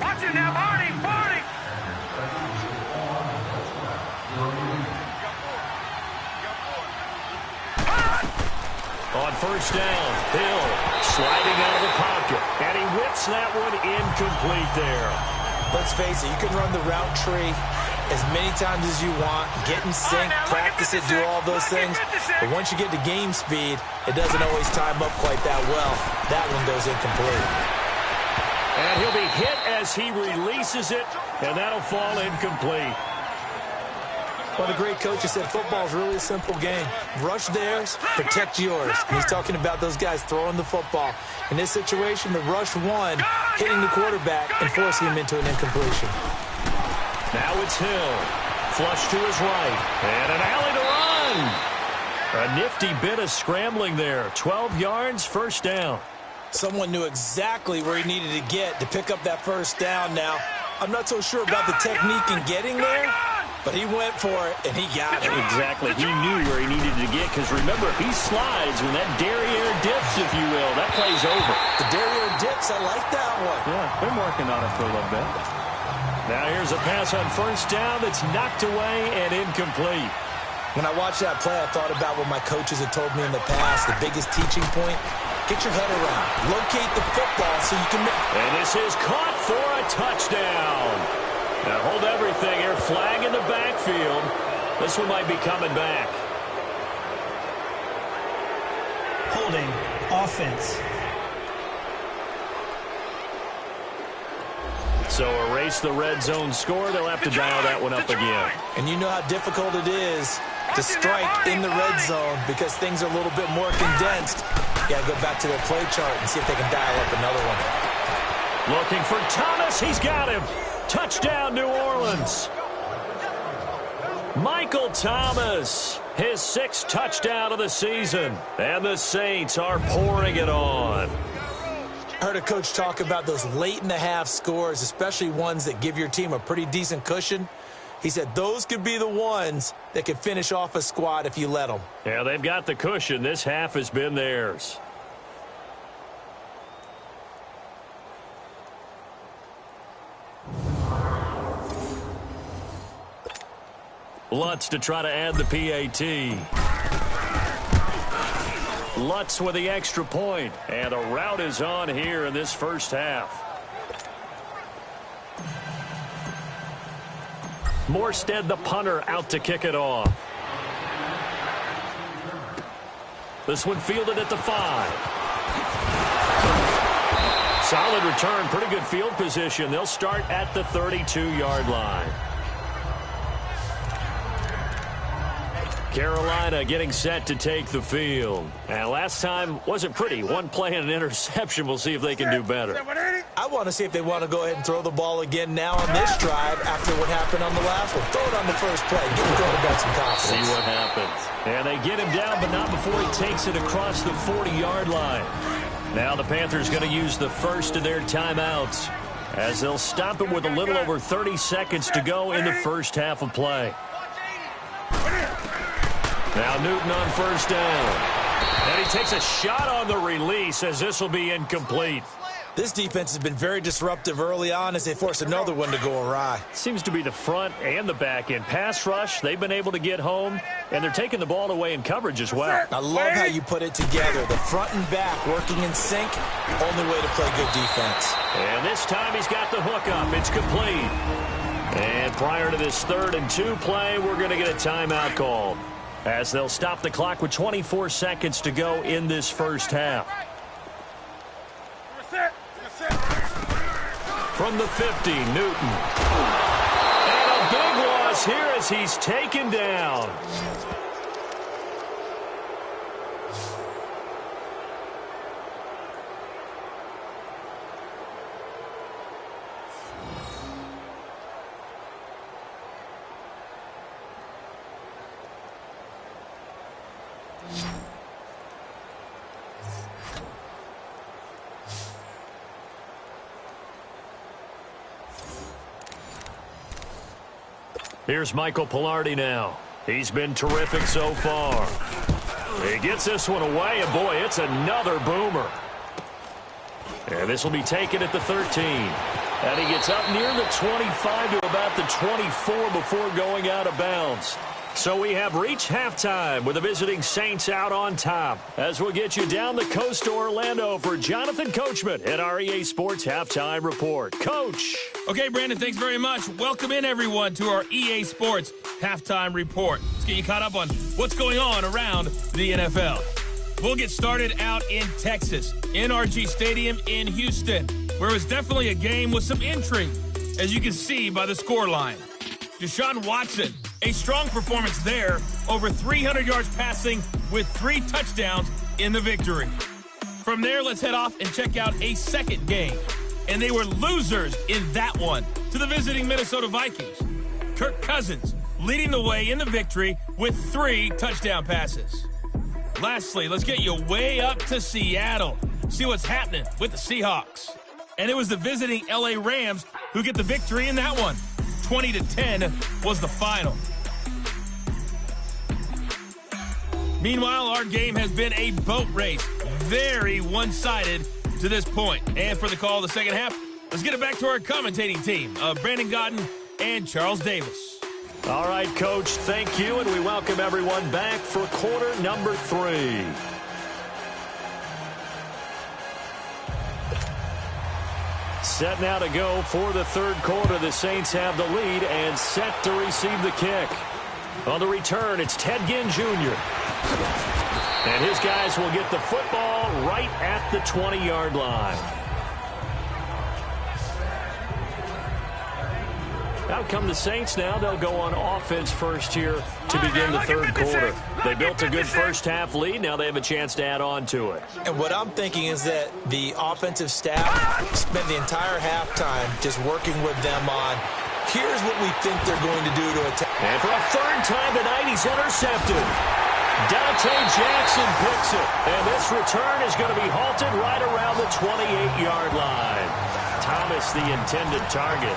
Watch it now, Barney! Barney! On 1st down, Hill sliding out of the pocket. And he whips that one incomplete there. Let's face it, you can run the route tree as many times as you want, get in sync, practice it, do all those things. But once you get to game speed, it doesn't always time up quite that well. That one goes incomplete. And he'll be hit as he releases it, and that'll fall incomplete. One of the great coaches said football is really a simple game. Rush theirs, protect yours. And he's talking about those guys throwing the football. In this situation, the rush one, hitting the quarterback and forcing him into an incompletion. Now it's Hill. Flush to his right. And an alley to run. A nifty bit of scrambling there. 12 yards, 1st down. Someone knew exactly where he needed to get to pick up that 1st down now. I'm not so sure about the technique in getting there, but he went for it, and he got it. Exactly. He knew where he needed to get, because remember, if he slides when that derriere dips, if you will. That play's over. The Dario dips, I like that one. Yeah, been working on it for a little bit. Now here's a pass on first down that's knocked away and incomplete. When I watched that play, I thought about what my coaches had told me in the past. The biggest teaching point, get your head around. Locate the football so you can make... And this is caught for a touchdown. Now hold everything here. Flag in the backfield. This one might be coming back. Holding. Offense. So erase the red zone score. They'll have to dial that one up again. And you know how difficult it is to strike in the red zone because things are a little bit more condensed. You got to go back to their play chart and see if they can dial up another one. Looking for Thomas. He's got him. Touchdown, New Orleans. Michael Thomas, his 6th touchdown of the season. And the Saints are pouring it on. I heard a coach talk about those late-in-the-half scores, especially ones that give your team a pretty decent cushion. He said those could be the ones that could finish off a squad if you let them. Yeah, they've got the cushion. This half has been theirs. Lutz to try to add the PAT. Lutz with the extra point. And the route is on here in this first half. Morstead, the punter, out to kick it off. This one fielded at the 5. Solid return, pretty good field position. They'll start at the 32-yard line. Carolina getting set to take the field. And last time wasn't pretty. One play and an interception. We'll see if they can do better. I want to see if they want to go ahead and throw the ball again now on this drive after what happened on the last one. Throw it on the first play. Give the quarterback some confidence. See what happens. And they get him down, but not before he takes it across the 40-yard line. Now the Panthers going to use the first of their timeouts as they'll stop it with a little over 30 seconds to go in the first half of play. Now Newton on first down. And he takes a shot on the release as this will be incomplete. This defense has been very disruptive early on as they force another one to go awry. Seems to be the front and the back end. Pass rush, they've been able to get home, and they're taking the ball away in coverage as well. I love how you put it together. The front and back working in sync, only way to play good defense. And this time he's got the hook up. It's complete. And prior to this 3rd and 2 play, we're going to get a timeout called as they'll stop the clock with 24 seconds to go in this first half. From the 50, Newton. And a big loss here as he's taken down. Here's Michael Pilardi now. He's been terrific so far. He gets this one away, and boy, it's another boomer. And this will be taken at the 13. And he gets up near the 25 to about the 24 before going out of bounds. So we have reached halftime with the visiting Saints out on top. As we'll get you down the coast to Orlando for Jonathan Coachman at our EA Sports Halftime Report. Coach. Okay, Brandon, thanks very much. Welcome in, everyone, to our EA Sports Halftime Report. Let's get you caught up on what's going on around the NFL. We'll get started out in Texas, NRG Stadium in Houston, where it was definitely a game with some intrigue, as you can see by the scoreline. Deshaun Watson, a strong performance there, over 300 yards passing with 3 touchdowns in the victory. From there, let's head off and check out a second game. And they were losers in that one to the visiting Minnesota Vikings. Kirk Cousins leading the way in the victory with 3 touchdown passes. Lastly, let's get you way up to Seattle. See what's happening with the Seahawks. And it was the visiting LA Rams who get the victory in that one. 20-10 was the final. Meanwhile, our game has been a boat race. very one-sided to this point. And for the call of the second half, let's get it back to our commentating team of Brandon Godden and Charles Davis. All right, Coach, thank you, and we welcome everyone back for quarter number 3. Set now to go for the third quarter. The Saints have the lead and set to receive the kick. On the return, it's Ted Ginn Jr. And his guys will get the football right at the 20-yard line. Out come the Saints now. They'll go on offense first here to begin the third quarter. They built a good first half lead. Now they have a chance to add on to it. And what I'm thinking is that the offensive staff spent the entire halftime just working with them on, here's what we think they're going to do to attack. And for a third time tonight, he's intercepted. Dante Jackson picks it. And this return is going to be halted right around the 28-yard line. Thomas, the intended target.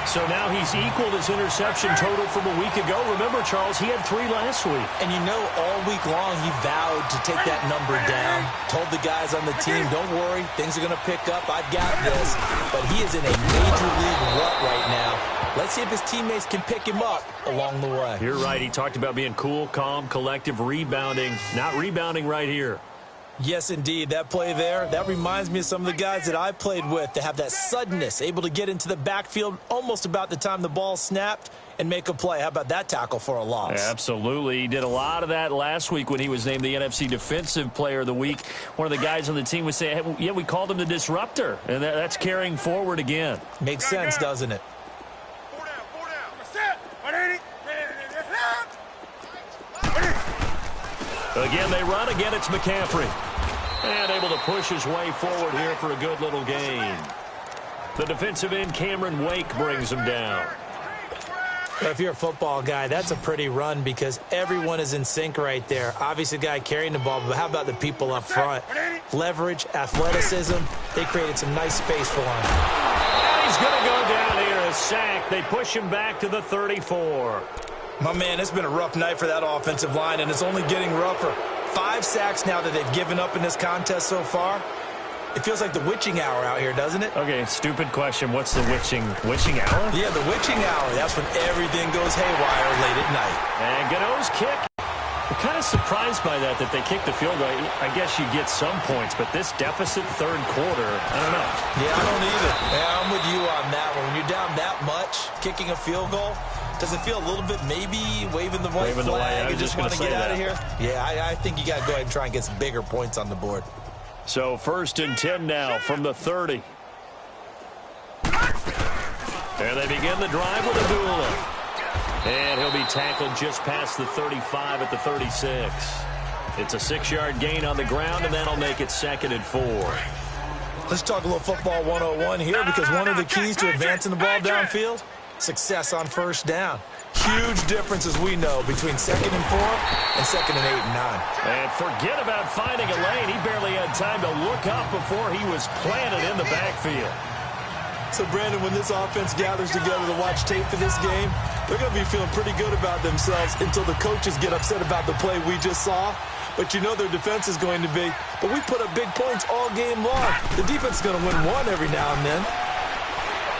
So now he's equaled his interception total from a week ago. Remember, Charles, he had 3 last week. And you know, all week long he vowed to take that number down. Told the guys on the team, don't worry, things are going to pick up. I've got this. But he is in a major league rut right now. Let's see if his teammates can pick him up along the way. You're right. He talked about being cool, calm, collective, rebounding. Not rebounding right here. Yes, indeed. That play there, that reminds me of some of the guys that I played with that have that suddenness, able to get into the backfield almost about the time the ball snapped and make a play. How about that tackle for a loss? Absolutely. He did a lot of that last week when he was named the NFC Defensive Player of the Week. One of the guys on the team would say, hey, yeah, we called him the disruptor, and that's carrying forward again. Makes sense, doesn't it? Again, they run. Again, it's McCaffrey. And able to push his way forward here for a good little gain. The defensive end, Cameron Wake, brings him down. If you're a football guy, that's a pretty run because everyone is in sync right there. Obviously, the guy carrying the ball, but how about the people up front? Leverage, athleticism, they created some nice space for him. And he's going to go down here, a sack. They push him back to the 34. My man, it's been a rough night for that offensive line, and it's only getting rougher. 5 sacks now that they've given up in this contest so far. It feels like the witching hour out here, doesn't it? Okay, stupid question. What's the witching hour? Yeah, the witching hour. That's when everything goes haywire late at night. And Gano's kick. I'm kind of surprised by that they kicked the field goal. I guess you get some points, but this deficit third quarter, I don't know. Yeah, I don't either. Yeah, I'm with you on that one. When you're down that much, kicking a field goal, does it feel a little bit maybe waving the white flag and just want to get out of here? Yeah, I think you got to go ahead and try and get some bigger points on the board. So 1st and 10 now from the 30. And they begin the drive with Abdullah. And he'll be tackled just past the 35 at the 36. It's a 6-yard gain on the ground, and that'll make it 2nd and 4. Let's talk a little football 101 here because one of the keys to advancing the ball downfield, success on first down. Huge difference, as we know, between 2nd and 4 and 2nd and 8 and 9. And forget about finding a lane. He barely had time to look up before he was planted in the backfield. So, Brandon, when this offense gathers together to watch tape for this game, they're going to be feeling pretty good about themselves until the coaches get upset about the play we just saw. But you know their defense is going to be. But we put up big points all game long. The defense is going to win one every now and then.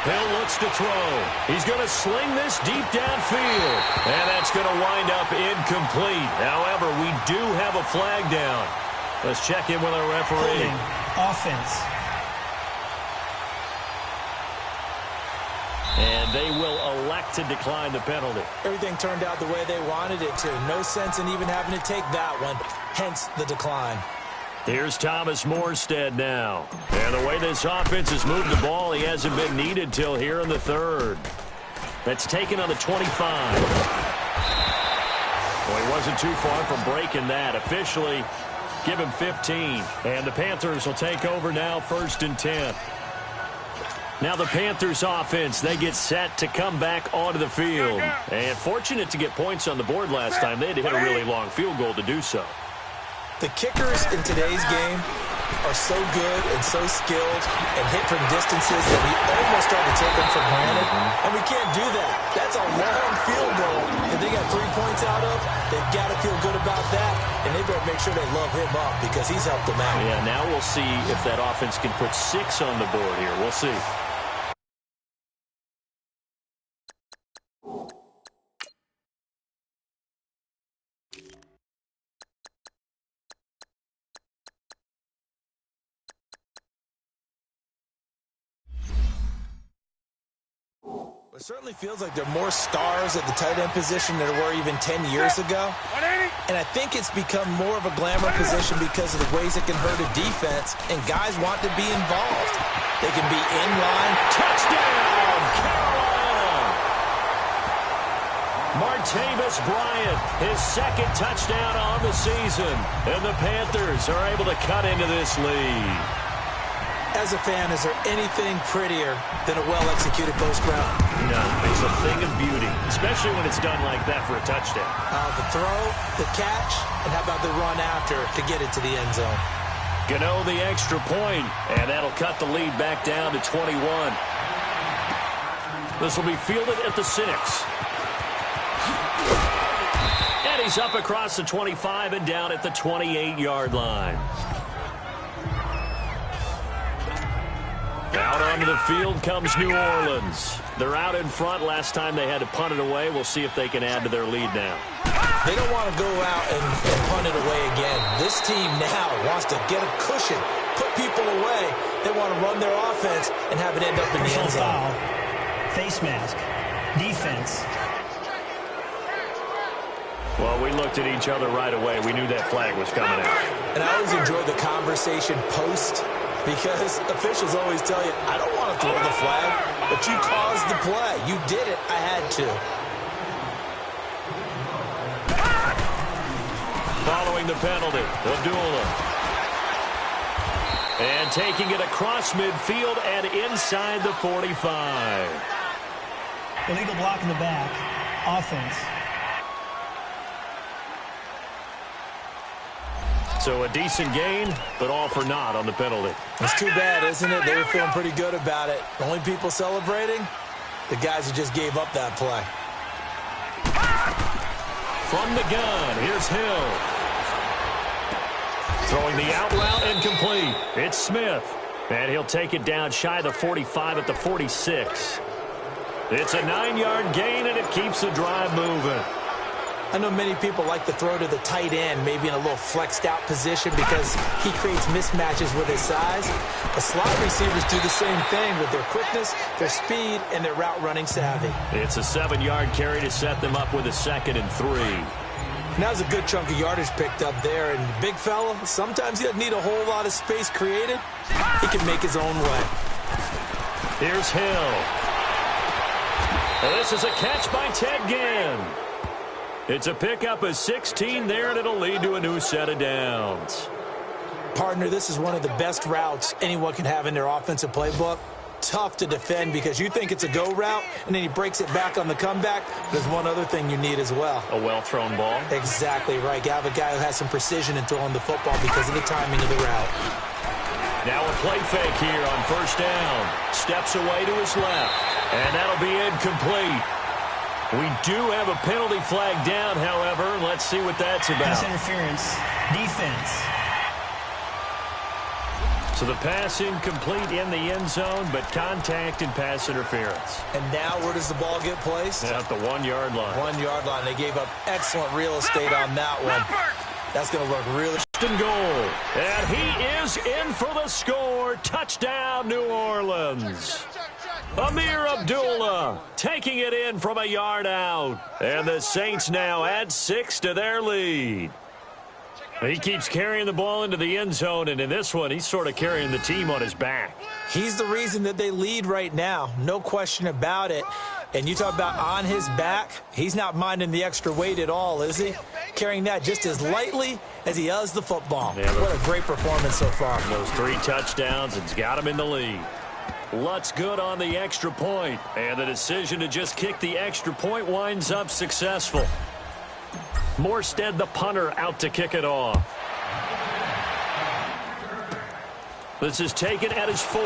Hill looks to throw. He's going to sling this deep downfield. And that's going to wind up incomplete. However, we do have a flag down. Let's check in with our referee. Offense. And they will elect to decline the penalty. Everything turned out the way they wanted it to. No sense in even having to take that one, hence the decline. Here's Thomas Morstead now. And the way this offense has moved the ball, he hasn't been needed till here in the 3rd. That's taken on the 25. Well, he wasn't too far from breaking that. Officially, give him 15. And the Panthers will take over now, 1st and 10. Now the Panthers offense, they get set to come back onto the field. And fortunate to get points on the board last time. They had to hit a really long field goal to do so. The kickers in today's game are so good and so skilled and hit from distances that we almost start to take them for granted, and we can't do that. That's a long field goal that they got 3 points out of. They've got to feel good about that, and they better make sure they love him up because he's helped them out. Yeah, now we'll see if that offense can put 6 on the board here. We'll see. It certainly feels like there are more stars at the tight end position than there were even 10 years ago. And I think it's become more of a glamour position because of the ways it can hurt a defense, and guys want to be involved. They can be in line. Touchdown, Carolina! Martavis Bryant, his second touchdown on the season. And the Panthers are able to cut into this lead. As a fan, is there anything prettier than a well-executed post route? No, it's a thing of beauty, especially when it's done like that for a touchdown. The throw, the catch, and how about the run after to get it to the end zone? Gano the extra point, and that'll cut the lead back down to 21. This will be fielded at the 6. And he's up across the 25 and down at the 28-yard line. Out onto the field comes New Orleans. They're out in front. Last time they had to punt it away. We'll see if they can add to their lead now. They don't want to go out and punt it away again. This team now wants to get a cushion, put people away. They want to run their offense and have it end up in the end zone. Face mask. Defense. Well, we looked at each other right away. We knew that flag was coming out. And I always enjoy the conversation post, because officials always tell you, I don't want to throw the flag, but you caused the play. You did it. I had to. Following the penalty, Abdullah. And taking it across midfield and inside the 45. Illegal block in the back. Offense. So a decent gain, but all for naught on the penalty. It's too bad, isn't it? They were feeling pretty good about it. The only people celebrating, the guys who just gave up that play. From the gun, here's Hill. Throwing the out route and complete. It's Smith. And he'll take it down shy of the 45 at the 46. It's a 9-yard gain, and it keeps the drive moving. I know many people like to throw to the tight end, maybe in a little flexed out position because he creates mismatches with his size. But slot receivers do the same thing with their quickness, their speed, and their route running savvy. It's a 7-yard carry to set them up with a 2nd and 3. Now there's a good chunk of yardage picked up there, and big fella, sometimes he doesn't need a whole lot of space created. He can make his own way. Here's Hill. And this is a catch by Ted Ginn. It's a pickup of 16 there, and it'll lead to a new set of downs. Partner, this is one of the best routes anyone can have in their offensive playbook. Tough to defend because you think it's a go route, and then he breaks it back on the comeback. There's one other thing you need as well. A well-thrown ball? Exactly right. You have a guy who has some precision in throwing the football because of the timing of the route. Now a play fake here on first down. Steps away to his left, and that'll be incomplete. We do have a penalty flag down, however. Let's see what that's about. Pass interference. Defense. So the pass incomplete in the end zone, but contact and pass interference. And now where does the ball get placed? At the 1-yard line. 1-yard line. They gave up excellent real estate on that one. That's going to look really... Goal. And he is in for the score. Touchdown, New Orleans. Amir Abdullah taking it in from a yard out. And the Saints now add 6 to their lead. He keeps carrying the ball into the end zone, and in this one, he's sort of carrying the team on his back. He's the reason that they lead right now. No question about it. And you talk about on his back, he's not minding the extra weight at all, is he? Carrying that just as lightly as he does the football. Yeah, what a great performance so far. Those 3 touchdowns, it's got him in the lead. Lutz good on the extra point, and the decision to just kick the extra point winds up successful. Morstead, the punter, out to kick it off. This is taken at his 4.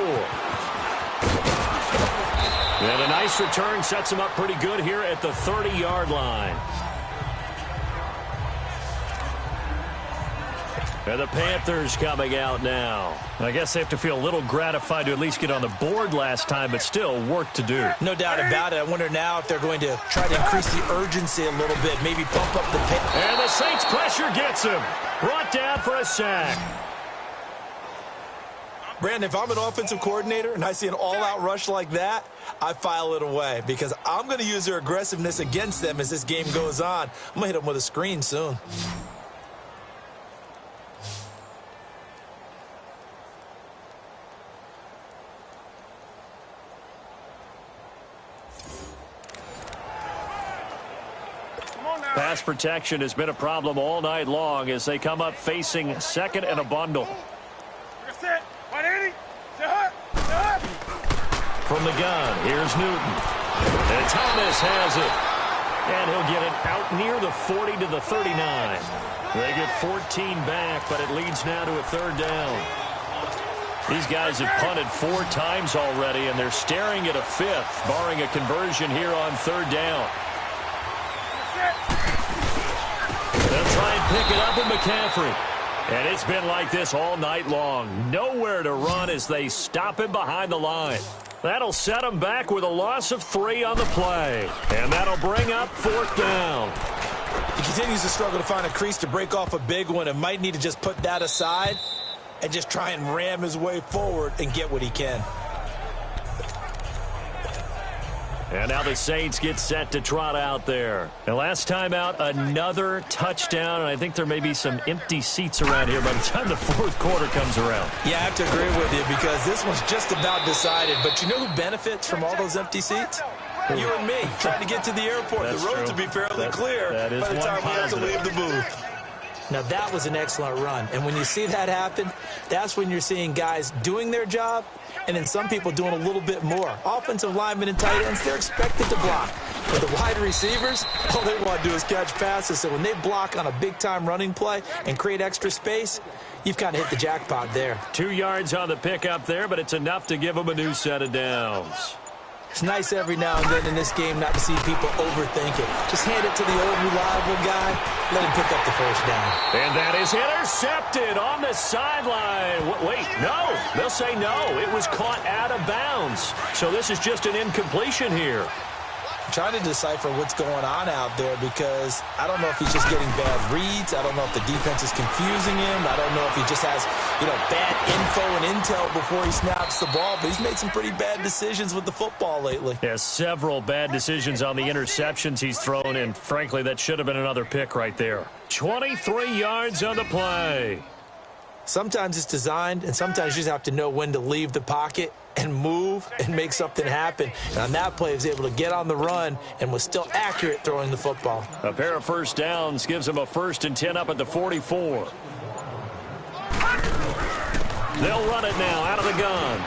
And a nice return sets him up pretty good here at the 30-yard line. And the Panthers coming out now. I guess they have to feel a little gratified to at least get on the board last time, but still work to do. No doubt about it. I wonder now if they're going to try to increase the urgency a little bit, maybe bump up the pace. And the Saints pressure gets him. Brought down for a sack. Brandon, if I'm an offensive coordinator and I see an all-out rush like that, I file it away because I'm going to use their aggressiveness against them as this game goes on. I'm going to hit them with a screen soon. Pass protection has been a problem all night long as they come up facing second and a bundle. From the gun, here's Newton. And Thomas has it. And he'll get it out near the 40 to the 39. They get 14 back, but it leads now to a 3rd down. These guys have punted 4 times already, and they're staring at a 5th, barring a conversion here on 3rd down. They'll try and pick it up with McCaffrey. And it's been like this all night long. Nowhere to run as they stop him behind the line. That'll set him back with a loss of 3 on the play. And that'll bring up 4th down. He continues to struggle to find a crease to break off a big one and might need to just put that aside and just try and ram his way forward and get what he can. And now the Saints get set to trot out there. And last time out, another touchdown. And I think there may be some empty seats around here by the time the 4th quarter comes around. Yeah, I have to agree with you because this one's just about decided. But you know who benefits from all those empty seats? You and me, trying to get to the airport. That's the roads true. will be fairly clear by the time we have to leave the booth. Now, that was an excellent run. And when you see that happen, that's when you're seeing guys doing their job and then some people doing a little bit more. Offensive linemen and tight ends, they're expected to block. But the wide receivers, all they want to do is catch passes. So when they block on a big-time running play and create extra space, you've kind of hit the jackpot there. 2 yards on the pickup there, but it's enough to give them a new set of downs. It's nice every now and then in this game not to see people overthink it. Just hand it to the old reliable guy, let him pick up the 1st down. And that is intercepted on the sideline. Wait, no. They'll say no. It was caught out of bounds. So this is just an incompletion here. I'm trying to decipher what's going on out there because I don't know if he's just getting bad reads. I don't know if the defense is confusing him. I don't know if he just has, bad info and intel before he snaps the ball. But he's made some pretty bad decisions with the football lately. Yeah, several bad decisions on the interceptions he's thrown, and frankly, that should have been another pick right there. 23 yards on the play. Sometimes it's designed, and sometimes you just have to know when to leave the pocket and move and make something happen. And on that play, he was able to get on the run and was still accurate throwing the football. A pair of 1st downs gives him a 1st and 10 up at the 44. They'll run it now out of the gun.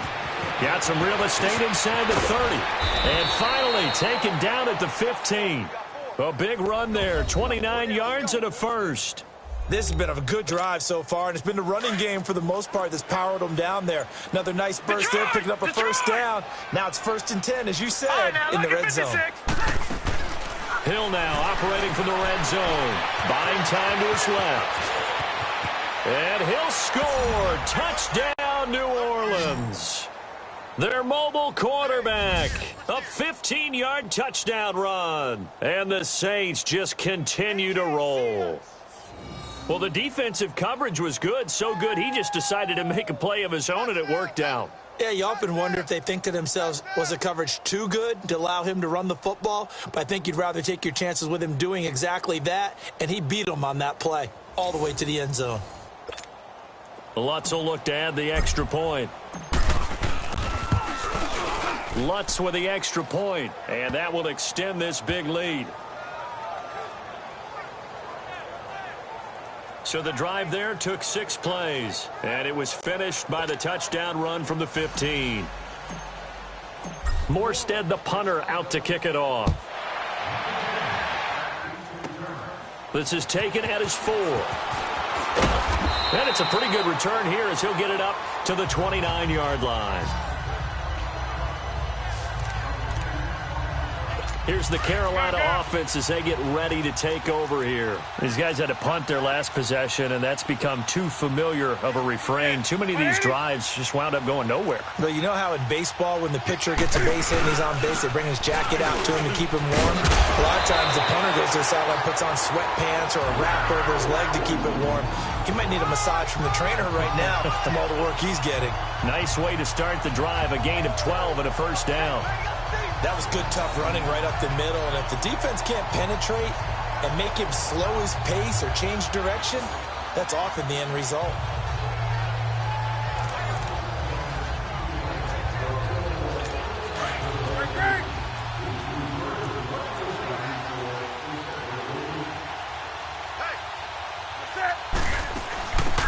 Got some real estate inside the 30. And finally taken down at the 15. A big run there, 29 yards and a 1st. This has been a good drive so far, and it's been the running game for the most part that's powered them down there. Another nice burst there, picking up a 1st down. Now it's 1st and 10, as you said, in the red zone. Hill now operating from the red zone. Buying time to his left. And he'll score. Touchdown, New Orleans. Their mobile quarterback. A 15-yard touchdown run. And the Saints just continue to roll. Well, the defensive coverage was good, so good he just decided to make a play of his own, and it worked out. Yeah, you often wonder if they think to themselves, was the coverage too good to allow him to run the football? But I think you'd rather take your chances with him doing exactly that, and he beat him on that play all the way to the end zone. Lutz will look to add the extra point. Lutz with the extra point, and that will extend this big lead. So the drive there took 6 plays, and it was finished by the touchdown run from the 15. Morstead, the punter, out to kick it off. This is taken at his 4. And it's a pretty good return here as he'll get it up to the 29-yard line. Here's the Carolina offense as they get ready to take over here. These guys had to punt their last possession, and that's become too familiar of a refrain. Too many of these drives just wound up going nowhere. But you know how in baseball, when the pitcher gets a base hit and he's on base, they bring his jacket out to him to keep him warm? A lot of times the punter goes to the sideline, puts on sweatpants or a wrap over his leg to keep it warm. He might need a massage from the trainer right now from all the work he's getting. Nice way to start the drive, a gain of 12 and a first down. That was good, tough running right up the middle. And if the defense can't penetrate and make him slow his pace or change direction, that's often the end result.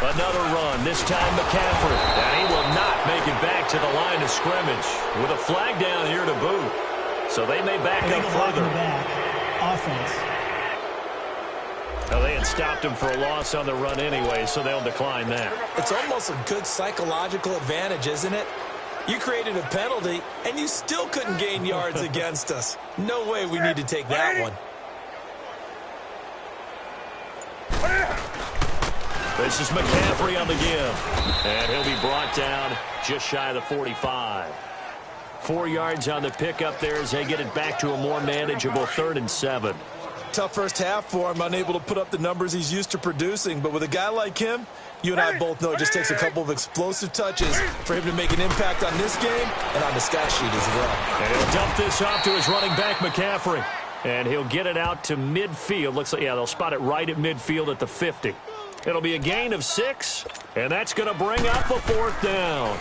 Another run, this time McCaffrey. And he will not make it back to the line of scrimmage with a flag down here to boot. So they may back up further. Offense. Well, they had stopped him for a loss on the run anyway, so they'll decline that. It's almost a good psychological advantage, isn't it? You created a penalty, and you still couldn't gain yards against us. No way we need to take that one. This is McCaffrey on the give. And he'll be brought down just shy of the 45. 4 yards on the pickup there as they get it back to a more manageable 3rd and 7. Tough first half for him, unable to put up the numbers he's used to producing. But with a guy like him, you and I both know it just takes a couple of explosive touches for him to make an impact on this game and on the stat sheet as well. And he'll dump this off to his running back, McCaffrey. And he'll get it out to midfield. Looks like, yeah, they'll spot it right at midfield at the 50. It'll be a gain of 6, and that's going to bring up a 4th down.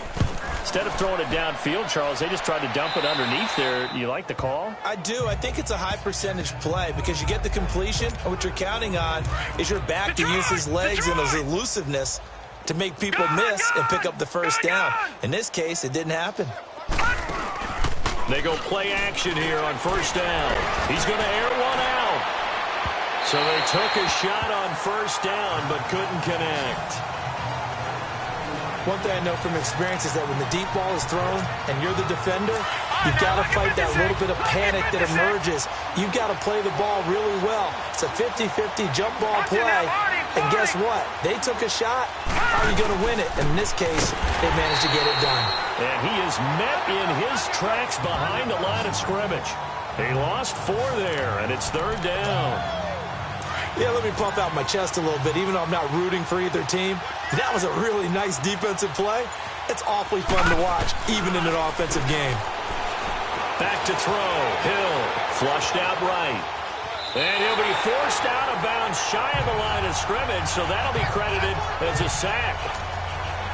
Instead of throwing it downfield, Charles, they just tried to dump it underneath there. You like the call? I do. I think it's a high-percentage play because you get the completion, and what you're counting on is your back to use his legs and his elusiveness to make people miss and pick up the first down. In this case, it didn't happen. They go play action here on first down. He's going to air one out. So they took a shot on first down but couldn't connect. One thing I know from experience is that when the deep ball is thrown and you're the defender, you've got to fight that little bit of panic that emerges. You've got to play the ball really well. It's a 50-50 jump ball play. And guess what? They took a shot. How are you going to win it? And in this case, they managed to get it done. And he is met in his tracks behind the line of scrimmage. He lost 4 there, and it's 3rd down. Yeah, let me pump out my chest a little bit, even though I'm not rooting for either team. That was a really nice defensive play. It's awfully fun to watch, even in an offensive game. Back to throw. Hill flushed out right. And he'll be forced out of bounds shy of the line of scrimmage, so that'll be credited as a sack.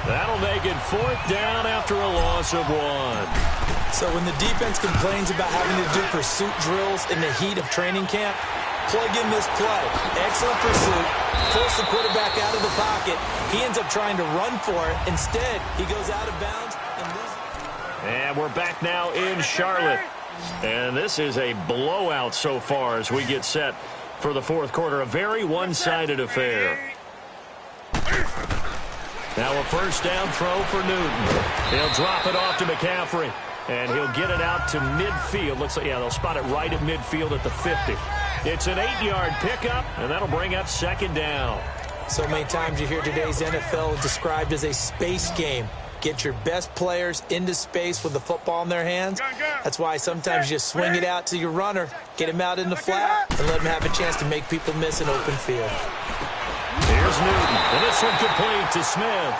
That'll make it 4th down after a loss of 1. So when the defense complains about having to do pursuit drills in the heat of training camp, plug in this play. Excellent pursuit. Force the quarterback out of the pocket. He ends up trying to run for it. Instead, he goes out of bounds and loses. And we're back now in Charlotte. And this is a blowout so far as we get set for the 4th quarter. A very one-sided affair. Now a first down throw for Newton. He'll drop it off to McCaffrey. And he'll get it out to midfield. Looks like, yeah, they'll spot it right at midfield at the 50. It's an 8-yard pickup, and that'll bring up 2nd down. So many times you hear today's NFL described as a space game. Get your best players into space with the football in their hands. That's why sometimes you just swing it out to your runner, get him out in the flat, and let him have a chance to make people miss an open field. Here's Newton, and this one complete to Smith.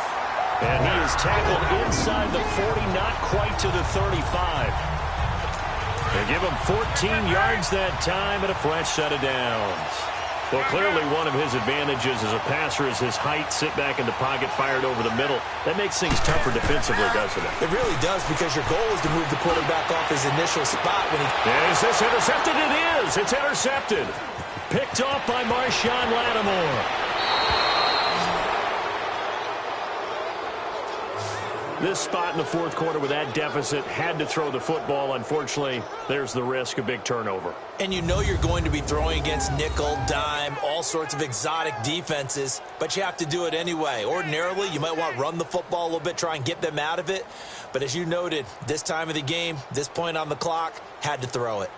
And he is tackled inside the 40, not quite to the 35. They give him 14 yards that time and a fresh set of downs. Well, clearly one of his advantages as a passer is his height, sit back in the pocket, fired over the middle. That makes things tougher defensively, doesn't it? It really does, because your goal is to move the quarterback off his initial spot when he... Is this intercepted? It is. It's intercepted. Picked off by Marshawn Lattimore. this spot in the fourth quarter with that deficit, had to throw the football. Unfortunately, there's the risk of big turnover. And you know you're going to be throwing against nickel, dime, all sorts of exotic defenses, but you have to do it anyway. Ordinarily, you might want to run the football a little bit, try and get them out of it. But as you noted, this time of the game, this point on the clock, had to throw it.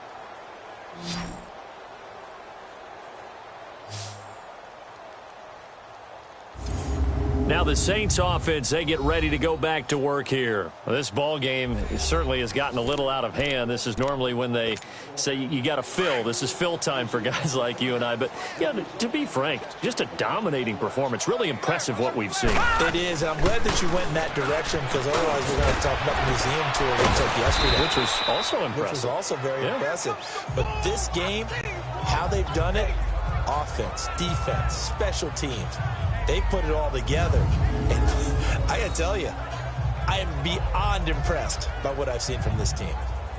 Now the Saints offense, they get ready to go back to work here. Well, this ball game certainly has gotten a little out of hand. This is normally when they say you got to fill. This is fill time for guys like you and I. But, yeah, to be frank, just a dominating performance. Really impressive what we've seen. It is, and I'm glad that you went in that direction because otherwise we're going to talk about the museum tour we took yesterday. Which was also impressive. Which was also very impressive. But this game, how they've done it, offense, defense, special teams, they put it all together. And I got to tell you, I am beyond impressed by what I've seen from this team.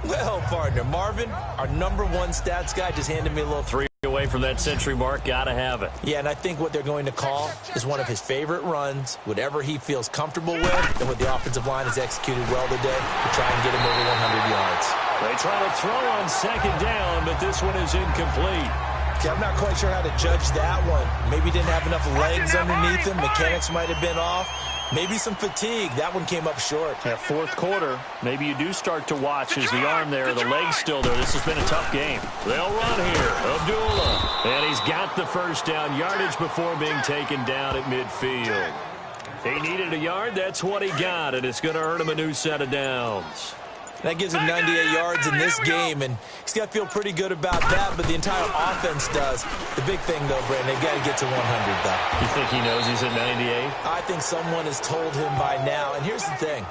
Well, partner, Marvin, our #1 stats guy, just handed me a little 3 away from that century mark. Got to have it. Yeah, and I think what they're going to call is one of his favorite runs, whatever he feels comfortable with, and what the offensive line has executed well today to try and get him over 100 yards. They try to throw on second down, but this one is incomplete. Okay, I'm not quite sure how to judge that one. Maybe didn't have enough legs underneath him. Mechanics might have been off. Maybe some fatigue. That one came up short. That fourth quarter, maybe you do start to watch as the arm there, the leg's still there. This has been a tough game. They'll run here. Abdullah. And he's got the first down. Yardage before being taken down at midfield. He needed a yard. That's what he got, and it's going to earn him a new set of downs. That gives him 98 yards in this game, and he's got to feel pretty good about that, but the entire offense does. The big thing, though, Brandon, they've got to get to 100, though. You think he knows he's at 98? I think someone has told him by now. And here's the thing.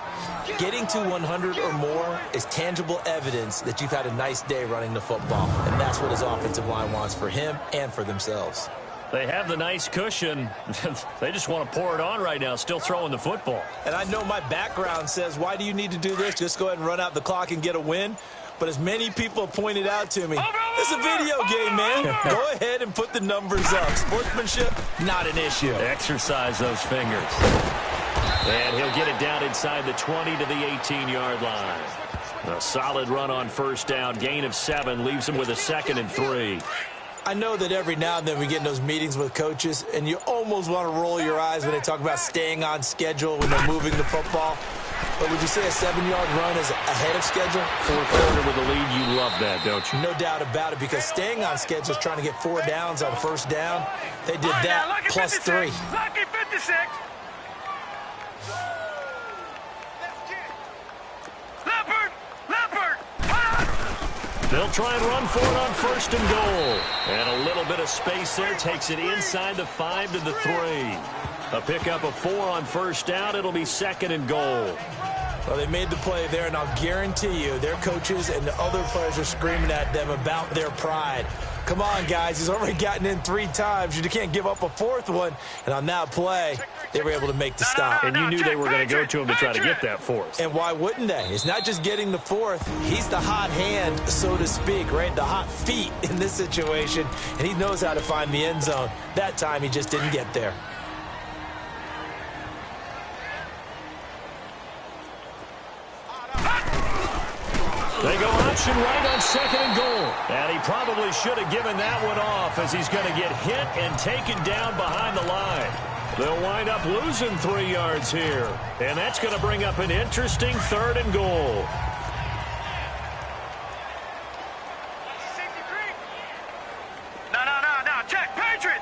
Getting to 100 or more is tangible evidence that you've had a nice day running the football, and that's what his offensive line wants for him and for themselves. They have the nice cushion. They just want to pour it on right now, still throwing the football. And I know my background says, why do you need to do this? Just go ahead and run out the clock and get a win. But as many people have pointed out to me, it's a video game, man. Go ahead and put the numbers up. Sportsmanship, not an issue. Exercise those fingers. And he'll get it down inside the 20 to the 18-yard line. A solid run on first down. Gain of 7 leaves him with a 2nd and 3. I know that every now and then we get in those meetings with coaches, and you almost want to roll your eyes when they talk about staying on schedule when they're moving the football. But would you say a 7-yard run is ahead of schedule? Fourth quarter with a lead, you love that, don't you? No doubt about it, because staying on schedule is trying to get 4 downs on first down. They did that plus 3. Lucky 56. They'll try and run for it on first and goal. And a little bit of space there takes it inside the 5 to the 3. A pickup of 4 on first down. It'll be 2nd and goal. Well, they made the play there, and I'll guarantee you their coaches and the other players are screaming at them about their pride. Come on, guys. He's already gotten in 3 times. You can't give up a 4th one. And on that play, they were able to make the stop. And you knew they were going to go to him to try to get that 4th. And why wouldn't they? It's not just getting the 4th. He's the hot hand, so to speak, right? The hot feet in this situation. And he knows how to find the end zone. That time, he just didn't get there. They go option right on 2nd and goal. And he probably should have given that one off as he's going to get hit and taken down behind the line. They'll wind up losing 3 yards here. And that's going to bring up an interesting 3rd and goal. No. Check. Patriot.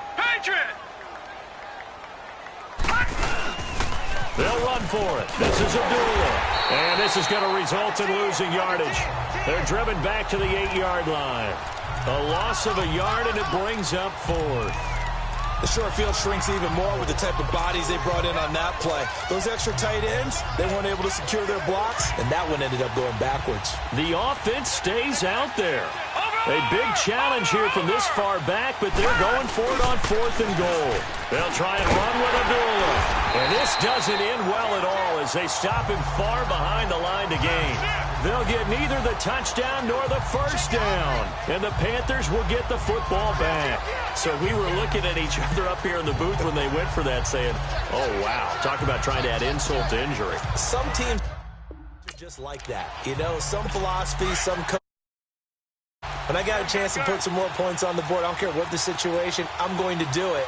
They'll run for it. This is Abdullah. And this is going to result in losing yardage. They're driven back to the 8-yard line. A loss of a yard, and it brings up 4th. The short field shrinks even more with the type of bodies they brought in on that play. Those extra tight ends, they weren't able to secure their blocks, and that one ended up going backwards. The offense stays out there. A big challenge here from this far back, but they're going for it on 4th and goal. They'll try and run with Abdullah. And this doesn't end well at all as they stop him far behind the line to gain. They'll get neither the touchdown nor the first down. And the Panthers will get the football back. So we were looking at each other up here in the booth when they went for that saying, oh, wow. Talk about trying to add insult to injury. Some teams are just like that. You know, some philosophy, some coach. When I got a chance to put some more points on the board, I don't care what the situation, I'm going to do it.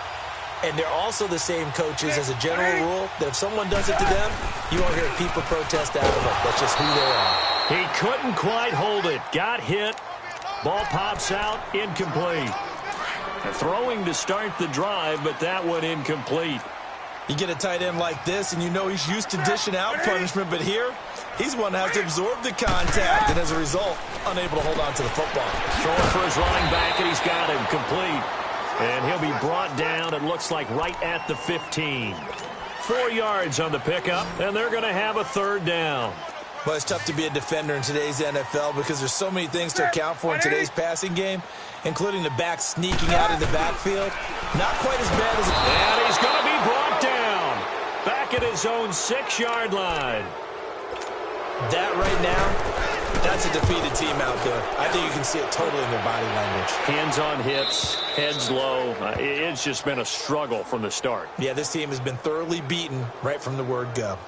And they're also the same coaches as a general rule that if someone does it to them, you won't hear people protest out of it. That's just who they are. He couldn't quite hold it. Got hit. Ball pops out. Incomplete. Throwing to start the drive, but that one incomplete. You get a tight end like this, and you know he's used to dishing out punishment, but here, he's one that has to absorb the contact, and as a result, unable to hold on to the football. Throwing for his running back, and he's got him complete. And he'll be brought down, it looks like, right at the 15. 4 yards on the pickup, and they're going to have a third down. Well, it's tough to be a defender in today's NFL because there's so many things to account for in today's passing game, including the back sneaking out of the backfield. Not quite as bad as... And he's going to be brought down. Back at his own 6-yard line. That right now, that's a defeated team out there. I think you can see it totally in their body language. Hands on hips, heads low. It's just been a struggle from the start. Yeah, this team has been thoroughly beaten right from the word go.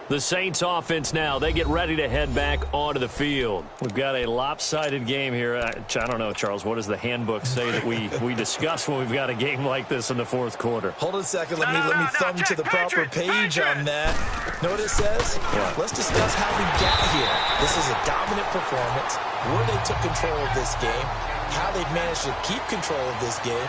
The Saints offense now, they get ready to head back onto the field. We've got a lopsided game here. I don't know, Charles, what does the handbook say that we discuss when we've got a game like this in the fourth quarter? Hold on a second. Let me thumb to the proper page on that. Know what it says? Yeah. Let's discuss how we got here. This is a dominant performance, where they took control of this game, how they've managed to keep control of this game,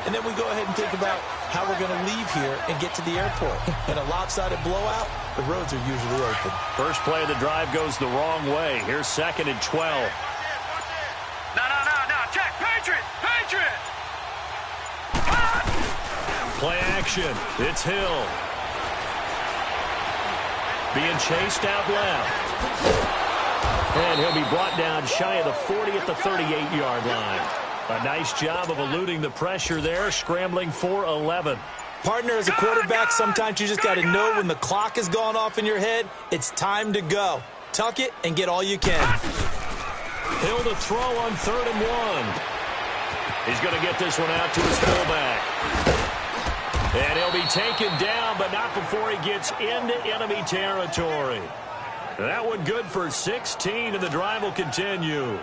and then we go ahead and think about how we're going to leave here and get to the airport. In a lopsided blowout, the roads are usually open. First play of the drive goes the wrong way. Here's 2nd and 12. No. Check. Patriot. Play action. It's Hill. Being chased out left. And he'll be brought down shy of the 40 at the 38-yard line. A nice job of eluding the pressure there, scrambling for 11. Partner, as a quarterback, sometimes you just got to know when the clock has gone off in your head, it's time to go. Tuck it and get all you can. Hill to throw on 3rd and 1. He's going to get this one out to his fullback. And he'll be taken down, but not before he gets into enemy territory. That one good for 16, and the drive will continue.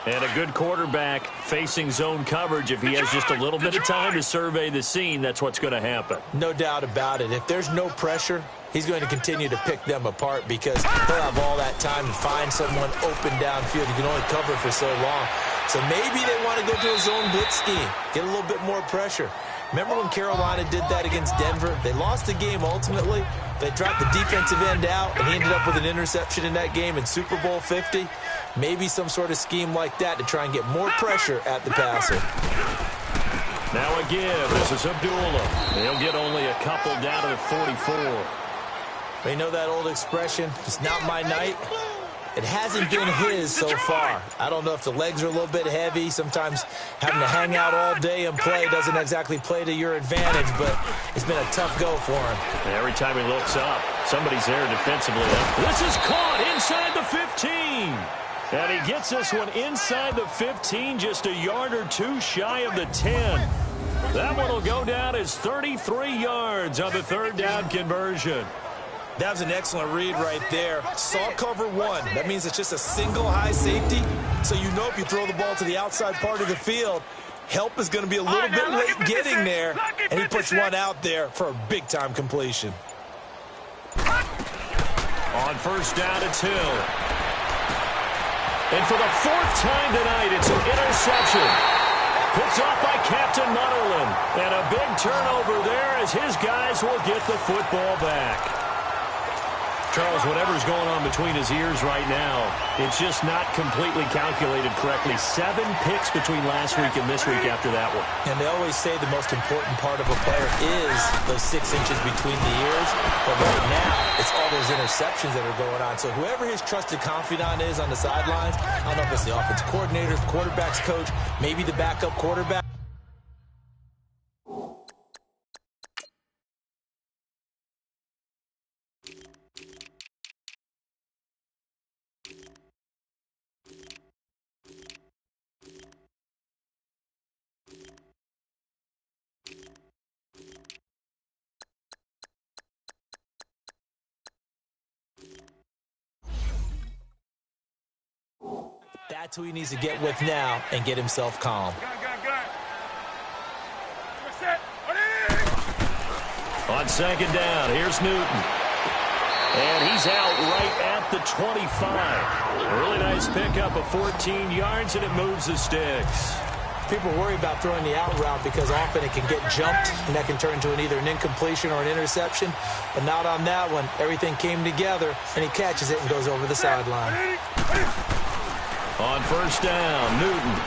And a good quarterback facing zone coverage. If he has just a little bit of time to survey the scene, that's what's going to happen. No doubt about it. If there's no pressure, he's going to continue to pick them apart because he'll have all that time to find someone open downfield. You can only cover for so long. So maybe they want to go to a zone blitz scheme, get a little bit more pressure. Remember when Carolina did that against Denver? They lost the game ultimately. They dropped the defensive end out, and he ended up with an interception in that game in Super Bowl 50. Maybe some sort of scheme like that to try and get more pressure at the passer. Now a give. This is Abdullah. He'll get only a couple down to the 44. You know that old expression, it's not my night? It hasn't been his so far. I don't know if the legs are a little bit heavy. Sometimes having to hang out all day and play doesn't exactly play to your advantage, but it's been a tough go for him. And every time he looks up, somebody's there defensively. This is caught inside the 15. And he gets this one inside the 15, just a yard or two shy of the 10. That one will go down as 33 yards on the 3rd down conversion. That was an excellent read right there. Saw cover 1. That means it's just a single high safety. So you know if you throw the ball to the outside part of the field, help is going to be a little bit late getting there. And he puts one out there for a big-time completion. On 1st down, it's Hill. And for the 4th time tonight, it's an interception. Picked off by Captain Mutterland. And a big turnover there as his guys will get the football back. Charles, whatever's going on between his ears right now, it's just not completely calculated correctly. 7 picks between last week and this week after that one. And they always say the most important part of a player is those 6 inches between the ears. But right now, it's all those interceptions that are going on. So whoever his trusted confidant is on the sidelines, I don't know if it's the offensive coordinator, the quarterback's coach, maybe the backup quarterback. That's who he needs to get with now and get himself calm. On second down, here's Newton. And he's out right at the 25. A really nice pickup of 14 yards, and it moves the sticks. People worry about throwing the out route because often it can get jumped, and that can turn into either an incompletion or an interception. But not on that one. Everything came together, and he catches it and goes over the sideline. On first down, Newton.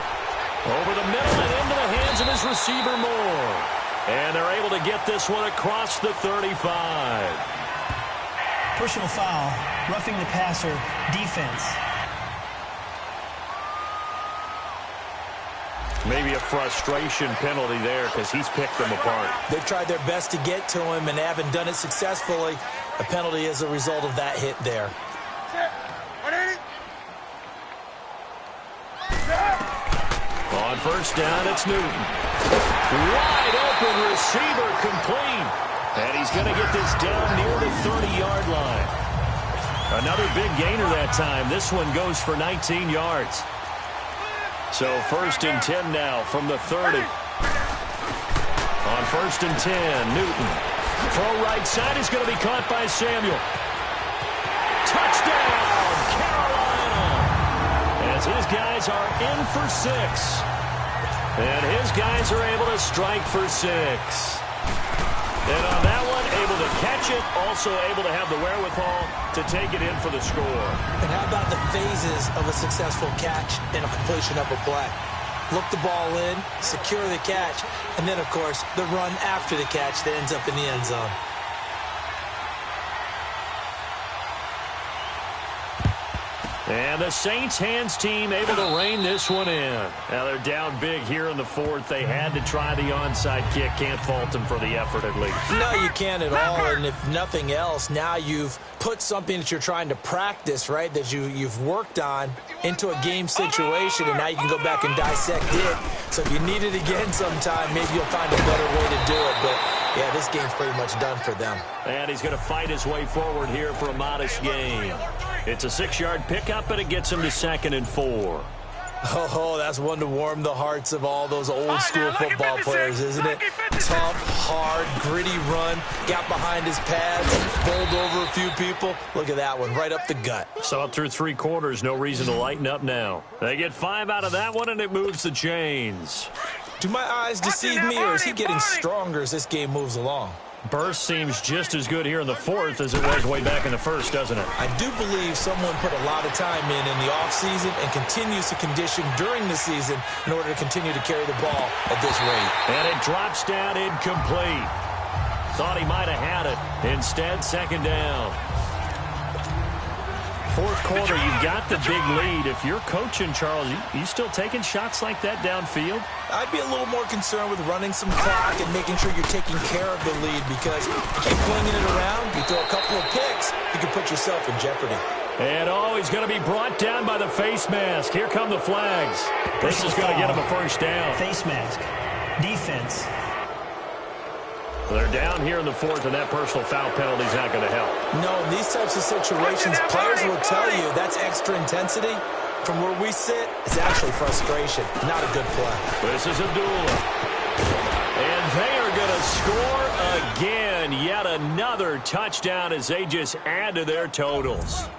Over the middle and into the hands of his receiver, Moore. And they're able to get this one across the 35. Personal foul, roughing the passer, defense. Maybe a frustration penalty there because he's picked them apart. They've tried their best to get to him and haven't done it successfully. A penalty is a result of that hit there. On first down, it's Newton. Wide open receiver, complete. And he's going to get this down near the 30-yard line. Another big gainer that time. This one goes for 19 yards. So first and 10 now from the 30. On first and 10, Newton. Throw right side is going to be caught by Samuel. Touchdown, Carolina. As his guys are in for 6. And his guys are able to strike for 6. And on that one, able to catch it, also able to have the wherewithal to take it in for the score. And how about the phases of a successful catch and a completion of a play? Look the ball in, secure the catch, and then, of course, the run after the catch that ends up in the end zone. And the Saints hands team able to rein this one in. Now they're down big here in the fourth. They had to try the onside kick. Can't fault them for the effort at least. No, you can't at all. And if nothing else, now you've put something that you're trying to practice, right, that you've worked on into a game situation, and now you can go back and dissect it. So if you need it again sometime, maybe you'll find a better way to do it. But, yeah, this game's pretty much done for them. And he's going to fight his way forward here for a modest gain. It's a 6-yard pickup, but it gets him to 2nd and 4. Oh, that's one to warm the hearts of all those old-school football players, isn't it? Tough, hard, gritty run, got behind his pads, bowled over a few people. Look at that one, right up the gut. Saw it through 3 quarters, no reason to lighten up now. They get 5 out of that one, and it moves the chains. Do my eyes deceive me, or is he getting stronger as this game moves along? Burst seems just as good here in the fourth as it was way back in the first, doesn't it? I do believe someone put a lot of time in the offseason and continues to condition during the season in order to continue to carry the ball at this rate. And it drops down incomplete. Thought he might have had it. Instead, 2nd down. Fourth quarter, you've got the big lead. If you're coaching, Charles, you still taking shots like that downfield? I'd be a little more concerned with running some clock and making sure you're taking care of the lead, because you keep flinging it around, you throw a couple of picks, you can put yourself in jeopardy. And, he's going to be brought down by the face mask. Here come the flags. This is going to get him a first down. Face mask. Defense. They're down here in the fourth, and that personal foul penalty is not going to help. No, in these types of situations, players will tell you that's extra intensity. From where we sit, it's actually frustration. Not a good play. This is Abdullah. And they are going to score again. Yet another touchdown as they just add to their totals.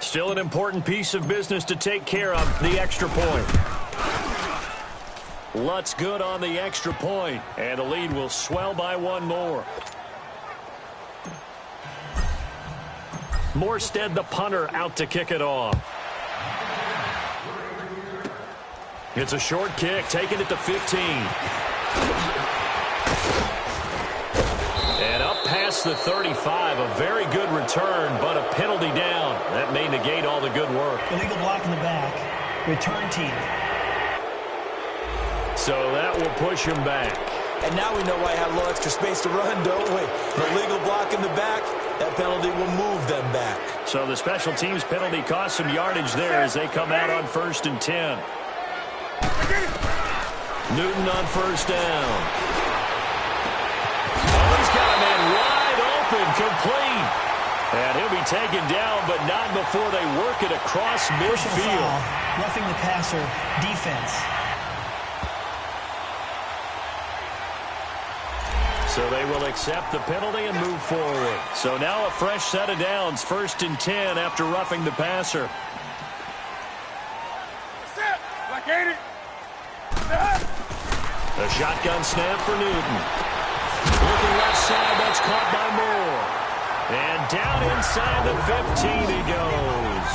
Still an important piece of business to take care of, the extra point. Lutz good on the extra point, and the lead will swell by 1 more. Morstead, the punter, out to kick it off. It's a short kick, taking it to 15. And up past the 35, a very good return, but a penalty down. That may negate all the good work. Illegal block in the back. Return team. So that will push him back. And now we know why I had a little extra space to run, don't we? An illegal block in the back, that penalty will move them back. So the special teams penalty cost some yardage there as they come out on 1st and 10. Newton on 1st down. Oh, he's got a man wide open, complete. And he'll be taken down, but not before they work it across midfield. Roughing the passer, defense. So they will accept the penalty and move forward. So now a fresh set of downs, 1st and 10 after roughing the passer. A shotgun snap for Newton. Looking left side, that's caught by Moore. And down inside the 15 he goes.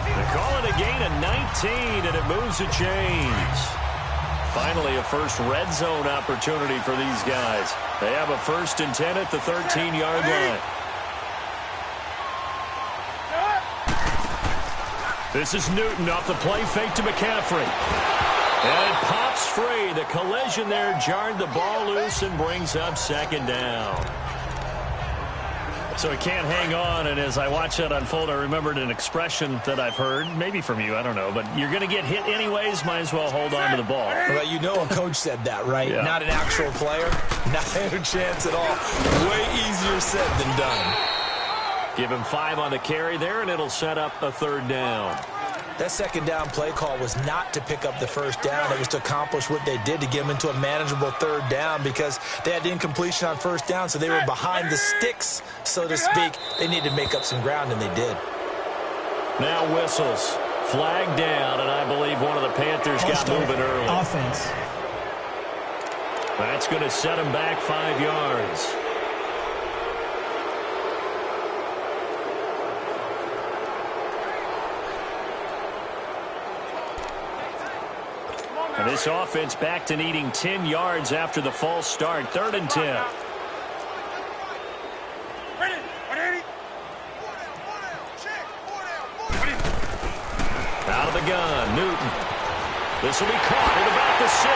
They call it a gain of 19, and it moves the chains. Finally, a first red zone opportunity for these guys. They have a 1st and 10 at the 13-yard line. This is Newton off the play fake to McCaffrey. And it pops free. The collision there jarred the ball loose and brings up 2nd down. So he can't hang on, and as I watch that unfold, I remembered an expression that I've heard, maybe from you, I don't know, but you're going to get hit anyways, might as well hold on to the ball. Well, you know a coach said that, right? Yeah. Not an actual player. Not a chance at all. Way easier said than done. Give him 5 on the carry there, and it'll set up a 3rd down. That 2nd down play call was not to pick up the 1st down. It was to accomplish what they did to get them into a manageable 3rd down because they had the incompletion on 1st down, so they were behind the sticks, so to speak. They needed to make up some ground, and they did. Now whistles. Flag down, and I believe one of the Panthers got moving early. Offense. That's going to set him back 5 yards. And this offense back to needing 10 yards after the false start. 3rd and 10. Out of the gun, Newton. This will be caught at about the 6.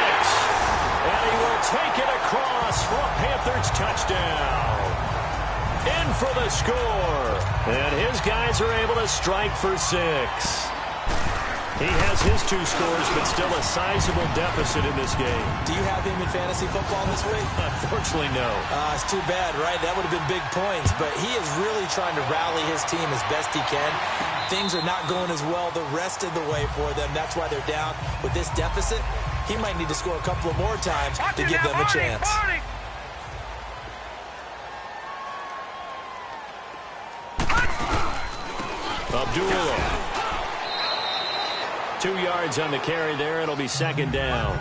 And he will take it across for a Panthers touchdown. In for the score. And his guys are able to strike for 6. He has his 2 scores, but still a sizable deficit in this game. Do you have him in fantasy football this week? Unfortunately, no. It's too bad, right? That would have been big points, but he is really trying to rally his team as best he can. Things are not going as well the rest of the way for them. That's why they're down with this deficit. He might need to score a couple of more times to give them a chance. Abdullah. 2 yards on the carry there. It'll be 2nd down.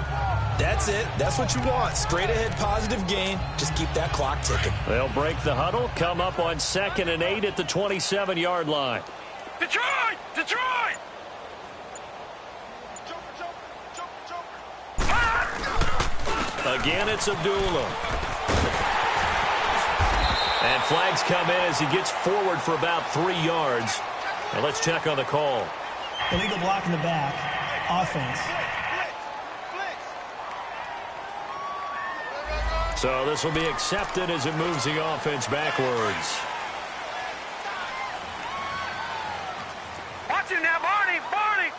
That's it. That's what you want. Straight ahead positive gain. Just keep that clock ticking. They'll break the huddle. Come up on 2nd and 8 at the 27-yard line. Detroit! Detroit! Again, it's Abdullah. And flags come in as he gets forward for about 3 yards. Now let's check on the call. Illegal block in the back. Offense. So this will be accepted as it moves the offense backwards. Watch him now, Barney! Barney!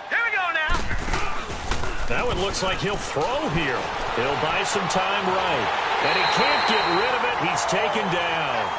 Here we go now! That one looks like he'll throw here. He'll buy some time right. And he can't get rid of it. He's taken down.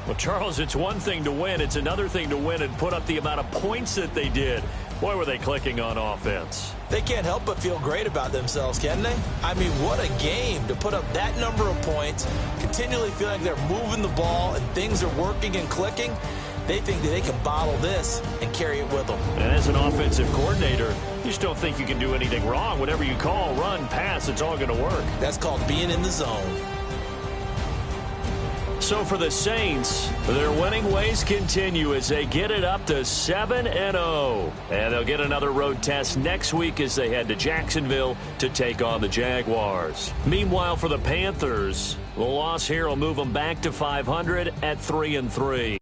Well, Charles, it's one thing to win. It's another thing to win and put up the amount of points that they did. Boy, were they clicking on offense. They can't help but feel great about themselves, can they? I mean, what a game to put up that number of points, continually feeling like they're moving the ball and things are working and clicking. They think that they can bottle this and carry it with them. And as an offensive coordinator, you just don't think you can do anything wrong. Whatever you call, run, pass, it's all going to work. That's called being in the zone. So for the Saints, their winning ways continue as they get it up to 7-0. And they'll get another road test next week as they head to Jacksonville to take on the Jaguars. Meanwhile, for the Panthers, the loss here will move them back to 500 at 3-3.